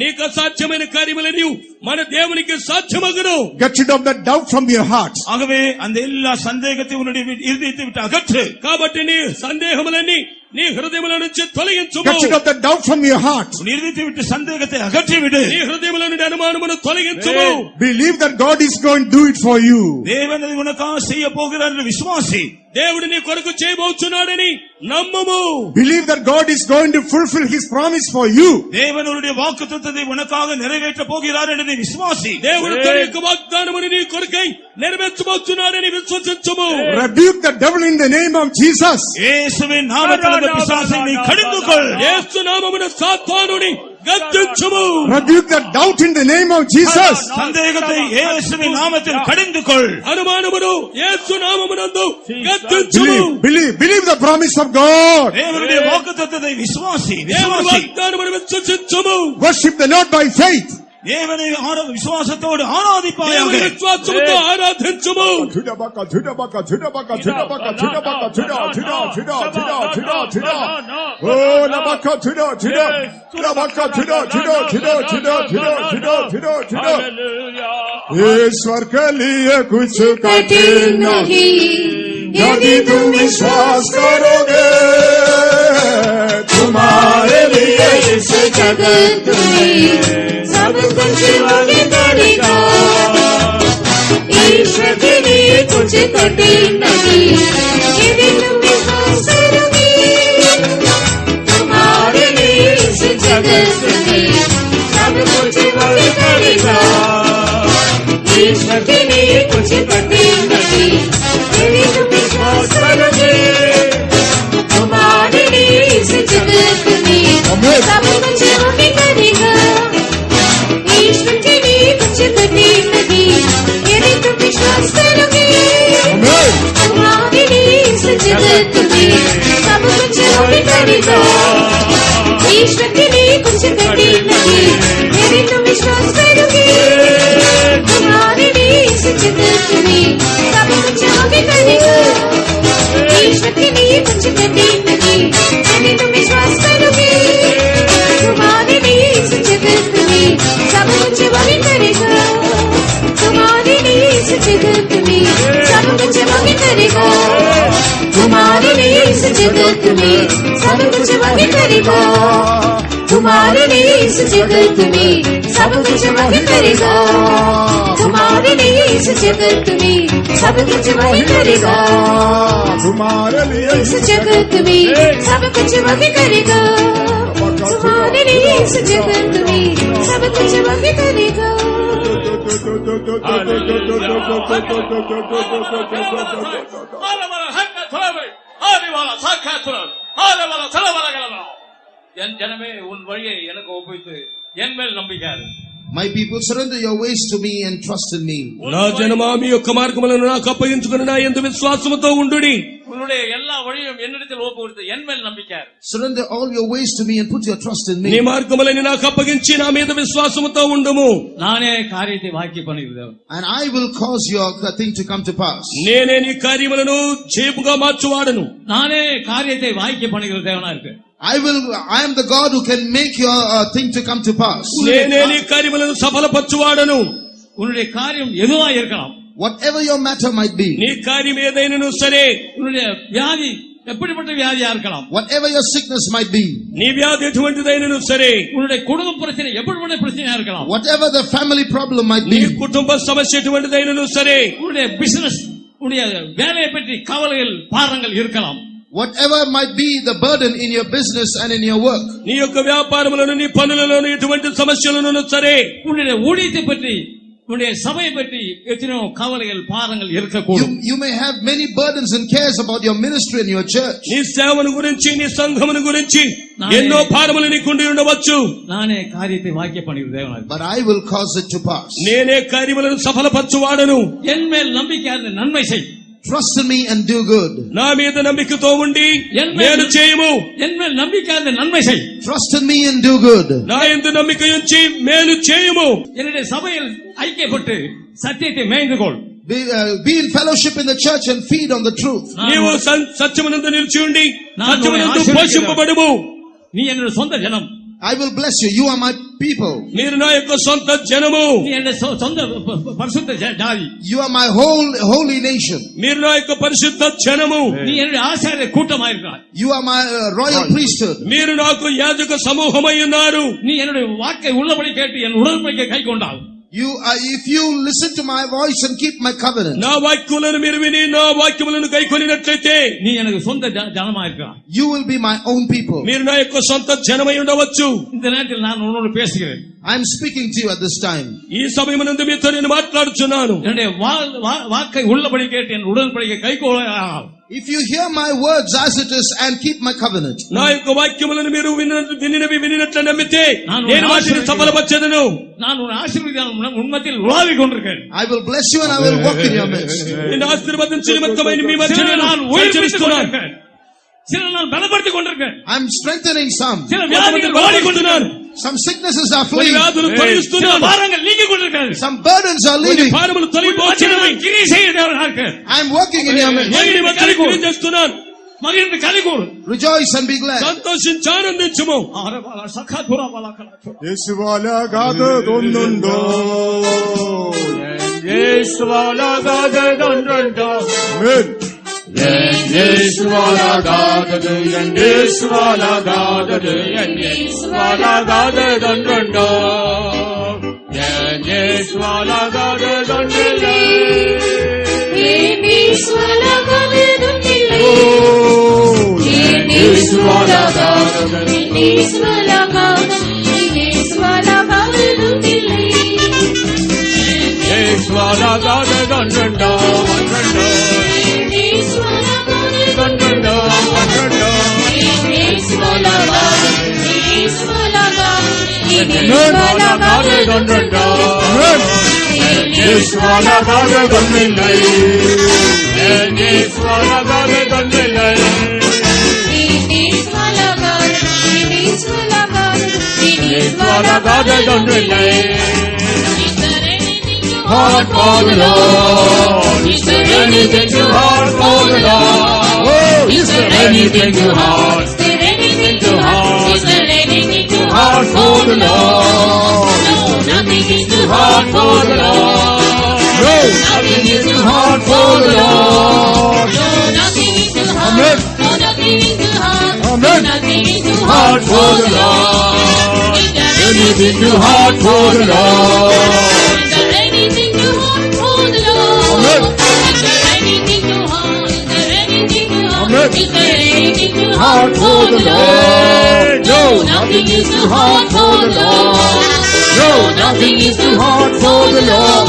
Speaker 4: నీకు అసాధ్యమైన కార్యములని మన దేవునికి సాధ్యమగును.
Speaker 2: Get rid of that doubt from your heart.
Speaker 7: ஆகவே அந்த எல்லா சந்தேகத்தை உன்னுடைய இருதயத்தை விட்டு அகற்று.
Speaker 4: కాబట్టి నీ సందేహములన్నీ నీ హృదయముల నుంచి తొలగించుము.
Speaker 2: Get rid of that doubt from your heart.
Speaker 7: உன் இருதயத்தை விட்டு சந்தேகத்தை அகற்றி விடு.
Speaker 4: నీ హృదయముల నుండి అనుమానమును తొలగించుము.
Speaker 2: Believe that God is going to do it for you.
Speaker 7: தேவன் அதை உனக்காக செய்ய போகிறார் என்று விசுவாசி.
Speaker 4: దేవుడు నీ కొరకు చేయబోతున్నాడని నమ్మము.
Speaker 2: Believe that God is going to fulfill His promise for you.
Speaker 7: தேவன் அவருடைய வாக்குத்தத்தத்தை உனக்காக நிறைவேற்ற போகிறார் என்று நீ விசுவாசி.
Speaker 4: దేవుడు తన యొక్క వాగ్దానమును నీ కొరకై నెరవేర్చబోతున్నాడని విశ్వసించుము.
Speaker 2: Rebuke the devil in the name of Jesus.
Speaker 7: இயேசுவின் நாமத்தில் அந்த பிசாசை நீ கடிந்து கொள்.
Speaker 4: యేసు నామమున సాతానుని గద్దించుము.
Speaker 2: Rebuke the doubt in the name of Jesus.
Speaker 7: சந்தேகத்தை இயேசுவின் நாமத்தில் கடிந்து கொள்.
Speaker 4: అనుమానమును యేసు నామమునందు గద్దించుము.
Speaker 2: Believe the promise of God.
Speaker 7: தேவனுடைய வாக்குத்தத்தத்தை விசுவாசி.
Speaker 4: దేవుని
Speaker 7: விசுவாசி.
Speaker 4: వాగ్దానమును విశ్వసించుము.
Speaker 2: Worship the Lord by faith.
Speaker 7: தேவனை விசுவாசத்தோடு ஆராதிப்பாயாக.
Speaker 4: దేవుని విశ్వాసముతో ఆరాధించుము.
Speaker 2: ईश्वर के लिए कुछ
Speaker 3: कठिन नहीं, यदि तुम विश्वास करोगे, तुम्हारे लिए इस जगत में सब कुछ वही करेगा। ईश्वर के लिए कुछ कठिन नहीं, यदि तुम विश्वास करोगे, तुम्हारे लिए इस जगत में सब कुछ वही करेगा। ईश्वर के लिए कुछ कठिन नहीं, यदि तुम विश्वास करोगे, तुम्हारे लिए इस जगत में सब कुछ वही करेगा। ईश्वर के लिए कुछ कठिन नहीं, यदि तुम विश्वास करोगे, तुम्हारे लिए इस जगत में सब कुछ वही करेगा। ईश्वर के लिए कुछ कठिन नहीं, यदि तुम विश्वास करोगे, तुम्हारे लिए इस जगत में सब कुछ वही करेगा। ईश्वर के लिए कुछ कठिन नहीं, यदि तुम विश्वास करोगे, तुम्हारे लिए इस जगत में सब कुछ वही करेगा। तुम्हारे लिए इस जगत में सब कुछ वही करेगा। तुम्हारे लिए इस जगत में सब कुछ वही करेगा। तुम्हारे लिए इस जगत में सब कुछ वही करेगा। तुम्हारे लिए इस जगत में सब कुछ वही करेगा।
Speaker 2: तुम्हारे लिए
Speaker 3: इस जगत में सब कुछ वही करेगा। तुम्हारे लिए इस जगत में सब कुछ वही करेगा।
Speaker 8: என் ஜனமே உன் வழியை எனக்கு ஒப்புவித்து என் மேல் நம்பிக்கையாரு.
Speaker 6: My people, surrender your ways to me and trust in me.
Speaker 4: నా జనమా మీ యొక్క మార్గములను నాకు అప్పగించుకుని నా యందు విశ్వాసముతో ఉండుడి.
Speaker 8: உன்னுடைய எல்லா வழியும் என்னிடத்தில் ஒப்புவித்து என் மேல் நம்பிக்கையாரு.
Speaker 6: Surrender all your ways to me and put your trust in
Speaker 4: నీ
Speaker 6: me.
Speaker 4: మార్గములని నాకు అప్పగించి నా మీద విశ్వాసముతో ఉండుము.
Speaker 8: நானே காரியத்தை வாக்கிய பண்ணுகிறேன்.
Speaker 6: And I will cause your thing to come to pass.
Speaker 4: నేనే నీ కార్యములను జయముగా మార్చువాడను.
Speaker 8: நானே காரியத்தை வாக்கிய பண்ணுகிற தேவனா இருக்கு.
Speaker 6: I am the God who can make your thing to come to pass.
Speaker 4: నేనే నీ కార్యములను సఫలపరచువాడను.
Speaker 8: உன்னுடைய காரியம் எதுவா இருக்கலாம்,
Speaker 6: Whatever your matter might be,
Speaker 4: నీ కార్యం ఏదైనను సరే,
Speaker 8: உன்னுடைய வியாதி எப்படிப்பட்ட வியாதியா இருக்கலாம்,
Speaker 6: whatever your sickness might be,
Speaker 4: నీ వ్యాధి ఎటువంటిదైనను సరే,
Speaker 8: உன்னுடைய குடும்ப பிரச்சனை எப்படிப்பட்ட பிரச்சனையா இருக்கலாம்,
Speaker 6: whatever the family problem might
Speaker 4: నీ
Speaker 6: be,
Speaker 4: కుటుంబ సమస్య ఎటువంటిదైనను సరే,
Speaker 8: உன்னுடைய பிசினஸ் உன்னுடைய வேலையை பற்றி கவலைகள் பாரங்கள் இருக்கலாம்,
Speaker 6: whatever might be the burden in your business and in your work,
Speaker 4: నీ యొక్క వ్యాపారములను నీ పనులను ఎటువంటి సమస్యలను సరే,
Speaker 8: உன்னுடைய ஊழியத்தை பற்றி உன்னுடைய சபையை பற்றி எத்தனையோ கவலைகள் பாரங்கள் இருக்கக்கூடும்.
Speaker 6: You may have many burdens and cares about your ministry and your church.
Speaker 4: నీ సేవను గురించి నీ సంఘమును గురించి ఎన్నో భారములు నీకుండి ఉండవచ్చు.
Speaker 8: நானே காரியத்தை வாக்கிய பண்ணுகிற தேவனாய்,
Speaker 6: But I will cause it to pass.
Speaker 4: నేనే కార్యములను సఫలపరచువాడను.
Speaker 8: என் மேல் நம்பிக்கையாக நன்மை செய்.
Speaker 6: Trust in me and do good.
Speaker 4: నా మీద నమ్మికతో ఉండి మేలు చేయము.
Speaker 8: என் மேல் நம்பிக்கையாக நன்மை செய்.
Speaker 6: Trust in me and do good.
Speaker 4: నా యందు నమ్మిక ఉంచి మేలు చేయము.
Speaker 8: என்னுடைய சபையில் ஐக்கியப்பட்டு சத்தியத்தை மேய்ந்து கொள்.
Speaker 6: Be in fellowship in the church and feed on the truth.
Speaker 4: నీవు సత్యమునందు నిలిచి ఉండి సత్యమునందు పోషింపబడుము.
Speaker 8: நீ என்னுடைய சொந்த ஜனம்.
Speaker 6: I will bless you. You are my people.
Speaker 4: మీరు నా యొక్క సొంత జనము.
Speaker 8: நீ என்னுடைய சொந்த பரிசுத்த ஜாதி.
Speaker 6: You are my holy nation.
Speaker 4: మీరు నా యొక్క పరిశుద్ధ జనము.
Speaker 8: நீ என்னுடைய ஆசாரிய கூட்டமாயிருக்கிறாய்.
Speaker 6: You are my royal priesthood.
Speaker 4: మీరు నాకు యాజక సమూహమై ఉన్నారు.
Speaker 8: நீ என்னுடைய வாக்கை உள்ளபடி கேட்டு என் உடன்படிக்கை கைக்கொண்டால்,
Speaker 6: If you listen to my voice and keep my covenant,
Speaker 4: నా వాక్యములను మీరు విని నా వాక్యములను కైకొనినట్లయితే
Speaker 8: நீ எனக்கு சொந்த ஜனமாயிருக்கிறாய்.
Speaker 6: you will be my own people.
Speaker 4: మీరు నా యొక్క సొంత జనమై ఉండవచ్చు.
Speaker 8: இந்த நேரத்தில் நான் உன்னோடு பேசுகிறேன்.
Speaker 6: I am speaking to you at this time.
Speaker 4: ఈ సమయమునందు మీతో నేను మాట్లాడుచున్నాను.
Speaker 8: என்னுடைய வாக்கை உள்ளபடி கேட்டு என் உடன்படிக்கை கைக்கொள்ளால்,
Speaker 6: If you hear my words as it is and keep my covenant,
Speaker 4: నా యొక్క వాక్యములను మీరు వినినట్లు నమ్మితే
Speaker 8: நான்
Speaker 4: నేను వాటిని సఫలపరచెదను.
Speaker 8: நான் உன் ஆசீர்వాదம் உண்மத்தில் உலாவிக் கொண்டிருக்கேன்.
Speaker 6: I will bless you and I will walk in your midst.
Speaker 4: నిన్ను ఆశీర్వదించు నిమిత్తమై మీ మధ్య
Speaker 8: சில
Speaker 4: నేను
Speaker 8: நான் உயிர்ப்பித்துக்
Speaker 4: సంచరిస్తున్నాను.
Speaker 8: கொண்டிருக்கேன். சில நான் பலப்படுத்திக் கொண்டிருக்கேன்.
Speaker 6: I am strengthening some.
Speaker 8: சில வியாதிகள்
Speaker 4: వాడుకుంటున్నాను.
Speaker 6: Some sicknesses are
Speaker 4: కొన్ని
Speaker 6: fleeing.
Speaker 4: వ్యాధులు
Speaker 8: சில
Speaker 4: తొలగిస్తున్నాను.
Speaker 8: பாரங்கள் நீங்கிக் கொண்டிருக்கிறது.
Speaker 6: Some burdens are
Speaker 4: కొన్ని
Speaker 6: leaving.
Speaker 4: భారములు తొలగిపోతున్నవి.
Speaker 8: கிரியை செய்ய தேவனாக
Speaker 6: I am working in your midst.
Speaker 4: నేను నీ మధ్య క్రియ చేస్తున్నాను.
Speaker 8: மகிழ்ந்து கலிகூர்.
Speaker 6: Rejoice and be glad.
Speaker 4: సంతోషించి ఆనందించుము.
Speaker 2: യേശുവാലാകാതൊന്നുണ്ടോ
Speaker 5: യേശുവാലാകാതൊന്നുണ്ടോ
Speaker 2: Amen.
Speaker 5: യേശുവാലാകാതത് യേശുവാലാകാതത് യേശുവാലാകാതൊന്നുണ്ടോ യേശുവാലാകാതൊന്നില്ലേ യേശുവാലാകാതൊന്നുണ്ടോ ഒന്നുണ്ടോ യേശുവാലാകാതൊന്നുണ്ടോ യേശുവാലാകാതൊന്നില്ലേ യേശുവാലാകാതൊന്നില്ലേ യേശുവാലാകാതൊന്നില്ലേ Hard for the Lord. Is there anything too hard for the Lord? Oh, is there anything too hard? Is there anything too hard? Is there anything too hard for the Lord? No, nothing is too hard for the Lord. No, nothing is too hard for the Lord. No, nothing is too hard. Amen. No, nothing is too hard. Amen. No, nothing is too hard for the Lord. Is there anything too hard for the Lord? Is there anything too hard for the Lord? No, nothing is too hard for the Lord. No, nothing is too hard for the Lord.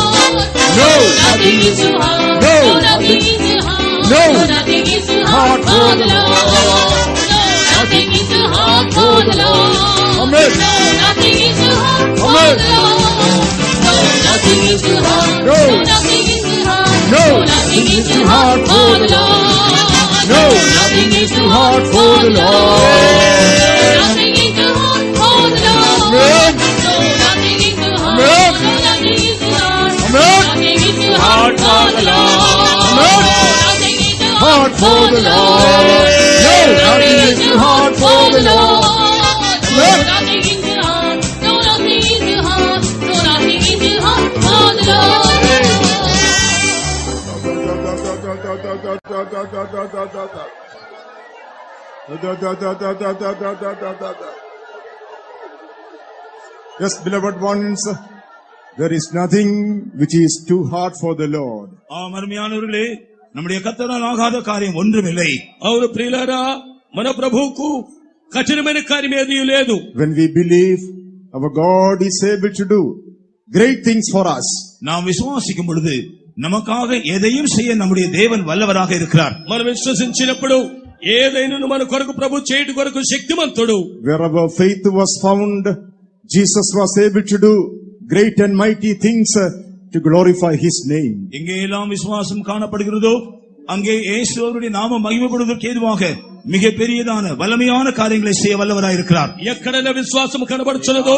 Speaker 5: No, nothing is too hard. No, nothing is too hard. No, nothing is too hard for the Lord. No, nothing is too hard for the Lord. Amen. No, nothing is too hard for the Lord. No, nothing is too hard. No, nothing is too hard. No, nothing is too hard for the Lord. No, nothing is too hard for the Lord. Nothing is too hard for the Lord. No, nothing is too hard. No, nothing is too hard. Nothing is too hard for the Lord. Nothing is too hard for the Lord. No, nothing is too hard for the Lord. No, nothing is too hard. No, nothing is too hard. No, nothing is too hard for the Lord.
Speaker 2: Yes, beloved ones, there is nothing which is too hard for the Lord.
Speaker 7: அருமையானவர்களே, நம்முடைய கர்த்தரால் ஆகாத காரியம் ஒன்றுமில்லை.
Speaker 4: అవును ప్రియులారా, మన ప్రభువుకు కఠినమైన కార్యం ఏదీ లేదు.
Speaker 2: When we believe our God is able to do great things for us,
Speaker 7: நாம் விசுவாசிக்கும் பொழுது நமக்காக எதையும் செய்ய நம்முடைய தேவன் வல்லவராக இருக்கிறார்.
Speaker 4: మనం విశ్వసించినప్పుడు ఏదైనా మన కొరకు ప్రభు చేయటి కొరకు శక్తిమంతుడు.
Speaker 2: Wherever faith was found, Jesus was able to do great and mighty things to glorify His name.
Speaker 7: எங்கே எல்லாம் விசுவாசம் காணப்படுகிறதோ அங்கே இயேசு அவருடைய நாமம் மகிமைப்படுவதற்கு ஏதுவாக மிக பெரியதான வல்லமையான காரியங்களை செய்ய வல்லவராய் இருக்கிறார்.
Speaker 4: ఎక్కడైనా విశ్వాసం కనబడుచున్నదో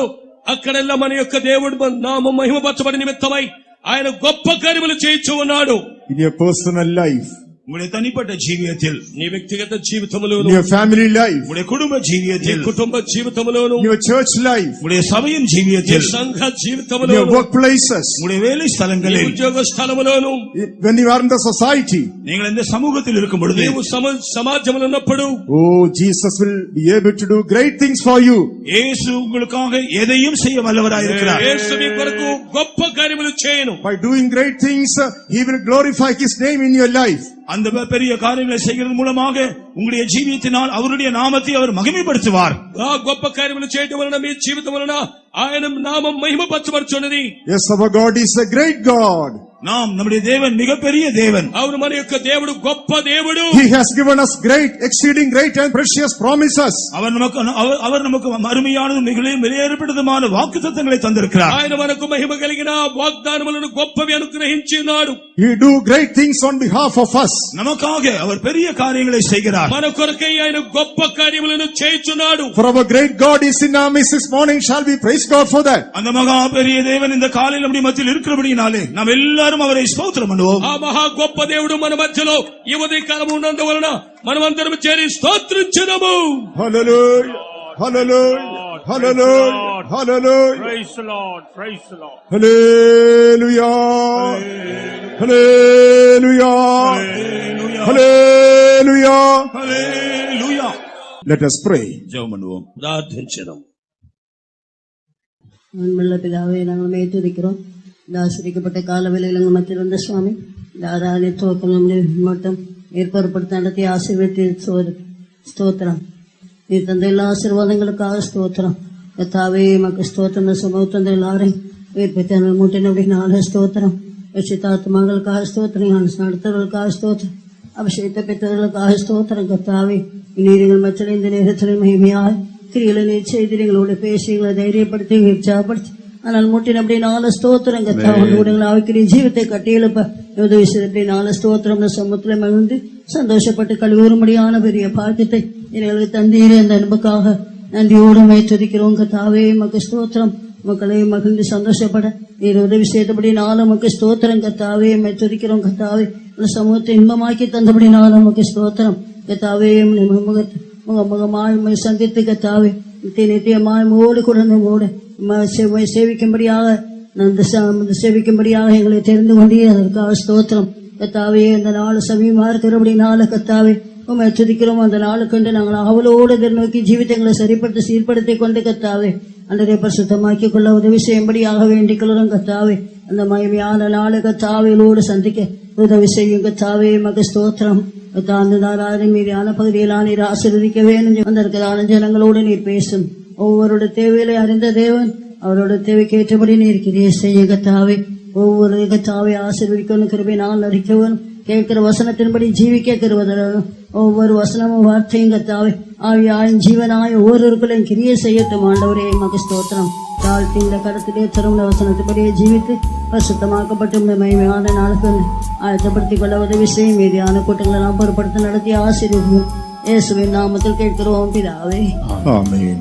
Speaker 4: అక్కడెల్లా మన యొక్క దేవుడు నామం మహిమపరచబడి నిమిత్తమై ఆయన గొప్ప కార్యములు చేయించు ఉన్నాడు.
Speaker 2: In your personal life,
Speaker 7: உங்களுடைய தனிப்பட்ட ஜீவியத்தில்,
Speaker 4: నీ వ్యక్తిగత జీవితంలోను,
Speaker 2: in your family life,
Speaker 7: உங்களுடைய குடும்ப
Speaker 4: నీ
Speaker 7: ஜீவியத்தில்,
Speaker 4: కుటుంబ జీవితంలోను,
Speaker 2: in your church life,
Speaker 7: உங்களுடைய சபையின்
Speaker 4: నీ
Speaker 7: ஜீவியத்தில்,
Speaker 4: సంఘ
Speaker 2: in your
Speaker 4: జీవితంలోను,
Speaker 2: workplaces,
Speaker 7: உங்களுடைய வேலை
Speaker 4: నీ
Speaker 7: ஸ்தலங்களில்,
Speaker 4: ఉద్యోగ స్థలములోను,
Speaker 2: when you are in the society.
Speaker 7: நீங்கள் இந்த சமூகத்தில் இருக்கும் பொழுது
Speaker 4: నీవు సమాజంలో ఉన్నప్పుడు
Speaker 2: Oh, Jesus will be able to do great things for you.
Speaker 7: இயேசு உங்களுக்காக எதையும் செய்ய வல்லவராய் இருக்கிறார்.
Speaker 4: యేసు నీ కొరకు గొప్ప కార్యములు చేయను.
Speaker 2: By doing great things, He will glorify His name in your life.
Speaker 7: அந்த பெரிய காரியங்களை செய்கிறது மூலமாக உங்களுடைய ஜீவியத்தினால் அவருடைய நாமத்தை அவர் மகிமைப்படுத்துவார்.
Speaker 4: ఆ గొప్ప కార్యములు చేయడం వలన మీ జీవితం వలన ఆయన నామం మహిమపరచబడుచున్నది.
Speaker 2: Yes, our God is a great God.
Speaker 7: நாம் நம்முடைய தேவன் மிகப்பெரிய தேவன்.
Speaker 4: అవును, మన యొక్క దేవుడు గొప్ప దేవుడు.
Speaker 2: He has given us great, exceeding great and precious promises.
Speaker 7: அவர் நமக்கு அருமையானதும் மிகவும் வெளியேறப்பட்டதுமான வாக்குத்தத்தங்களை தந்திருக்கிறார்.
Speaker 4: ఆయన మనకు మహిమ కలిగిన వాగ్దానములను గొప్పవి అనుగ్రహించి ఉన్నాడు.
Speaker 2: He do great things on behalf of us.
Speaker 7: நமக்காக அவர் பெரிய காரியங்களை செய்கிறார்.
Speaker 4: మన కొరకై ఆయన గొప్ప కార్యములను చేయుచున్నాడు.
Speaker 2: For our great God is in our midst this morning. Shall we praise God for that?
Speaker 7: அந்த மகா பெரிய தேவன் இந்த காலையில் நம்முடைய மத்தியில் இருக்கிறபடியாலே நாம் எல்லாரும் அவரை ஸ்தோத்திரம் பண்ணுவோம்.
Speaker 4: ఆ మహా గొప్ప దేవుడు మన మధ్యలో ఈ ఉదయకాలం ఉన్నందువలన మనమందరం చేరి స్తోత్రించుదాము.
Speaker 2: Hallelujah, hallelujah, hallelujah, hallelujah.
Speaker 5: Praise the Lord. Praise the Lord.
Speaker 2: Hallelujah, hallelujah, hallelujah.
Speaker 7: Hallelujah.
Speaker 2: Let us pray.
Speaker 7: ஜெபம் பண்ணுவோம்.
Speaker 4: ప్రార్థించుదాం.
Speaker 9: அன்புள்ள பிதாவே, நாங்கள் மேய்த்துதிக்கிறோம். இந்த ஆசிரிக்கப்பட்ட காலவேளையில் எங்கள் மத்தியில் வந்த சுவாமி, இந்த ஆராதனை துவக்கம் மட்டும் ஏற்படுத்த நடத்தி ஆசீர்வதித்து ஸ்தோத்திரம். நீ தந்த எல்லா ஆசீர்வாதங்களுக்காக ஸ்தோத்திரம். கர்த்தாவே, மக்கு ஸ்தோத்திரம். இந்த சமூக தந்த எல்லாரையும் உயிர்ப்பித்த மூட்டின் அப்படினால ஸ்தோத்திரம். ரட்சித்தாத்மாக்களுக்காக ஸ்தோத்திரம். நடத்தவர்களுக்காக ஸ்தோத்திரம். அபிஷேகத்தை பெற்றவர்களுக்காக ஸ்தோத்திரம். கர்த்தாவே, நீர்கள் மற்ற இந்த நேரத்தில் மகிமையாய் கிரிகளை நீர் செய்து எங்களோட பேசி எங்களை தைரியப்படுத்தி உற்சாகப்படுத்தி ஆனால் முட்டின் அப்படி நாலு ஸ்தோத்திரம். கத்தாவோட ஆவிக்கிற ஜீவத்தை கட்டியெழுப்ப உதவி செய்து அப்படி நாலு ஸ்தோத்திரம் சமூகத்தில் மகிழ்ந்து சந்தோஷப்பட்டு கழுவுறும்படியான பெரிய பாக்கியத்தை எங்களுக்கு தந்தீரே. அந்த அன்புக்காக நன்றியோடு துதிக்கிறோம். கத்தாவே, மக்கு ஸ்தோத்திரம். மக்களை மகிழ்ந்து சந்தோஷப்பட நீர் உதவி செய்தபடி நாளும் மக்கு ஸ்தோத்திரம். கத்தாவே, துதிக்கிறோம். கத்தாவே, இந்த சமூகத்தை இன்பமாக்கி தந்தபடி நாளும் மக்கு ஸ்தோத்திரம். கத்தாவே, முகமுகமாய் சந்தித்து கத்தாவே நித்தியமாய் மூடு குழந்தைமோடு சேவிக்கும்படியாக எங்களை தெரிந்து கொண்டே அதற்காக ஸ்தோத்திரம். கத்தாவே, அந்த நாள் சமீபமா இருக்கிறபடி நாள் கத்தாவே உண்மை துதிக்கிறோம். அந்த நாளுக்கண்டு நாங்கள் அவளோடு எதிர்நோக்கி ஜீவித்தங்களை சரிப்படுத்தி சீர்படுத்திக் கொண்டு கத்தாவே அன்றரை பரிசுத்தமாக்கிக் கொள்ள உதவி செய்யும்படியாக வேண்டிக் கொள்ளும். கத்தாவே, அந்த மகிமையான நாளை கத்தாவையோடு சந்திக்க உதவி செய்யும். கத்தாவே, மக ஸ்தோத்திரம். அந்த மீதியான பகுதியிலா நீர் ஆசீர்வதிக்க வேண்டும். வந்திருக்கிறதான ஜனங்களோடு நீர் பேசும். ஒவ்வொருடைய தேவைகளை அறிந்த தேவன் அவரோட தேவைக்கு ஏற்றபடி நீர் கிரியை செய்ய. கத்தாவே, ஒவ்வொரு கத்தாவை ஆசீர்வதிக்கணும். கிருபை நாள் அறிக்கவும் கேட்கிற வசனத்தின்படி ஜீவிக்க கருவதனும் ஒவ்வொரு வசனமும் வார்த்தையும் கத்தாவே ஆவியாயும் ஜீவனாய் ஒவ்வொருவர்களையும் கிரியை செய்யட்டும். ஆண்டவரே, மக ஸ்தோத்திரம். தாழ்த்தி இந்த கடத்திலே தரும் வசனத்தின்படியே ஜீவித்து பரிசுத்தமாக்கப்பட்டு மகிமையான நாளுக்கு ஆயத்தப்படுத்திக் கொள்ள உதவி செய்யும். மீதியான கூட்டங்களை நாம் பொருட்படுத்த நடத்தி ஆசீர்வதிக்கும். இயேசுவின் நாமத்தில் கேட்கிறோம் பிதாவே.
Speaker 2: Amen.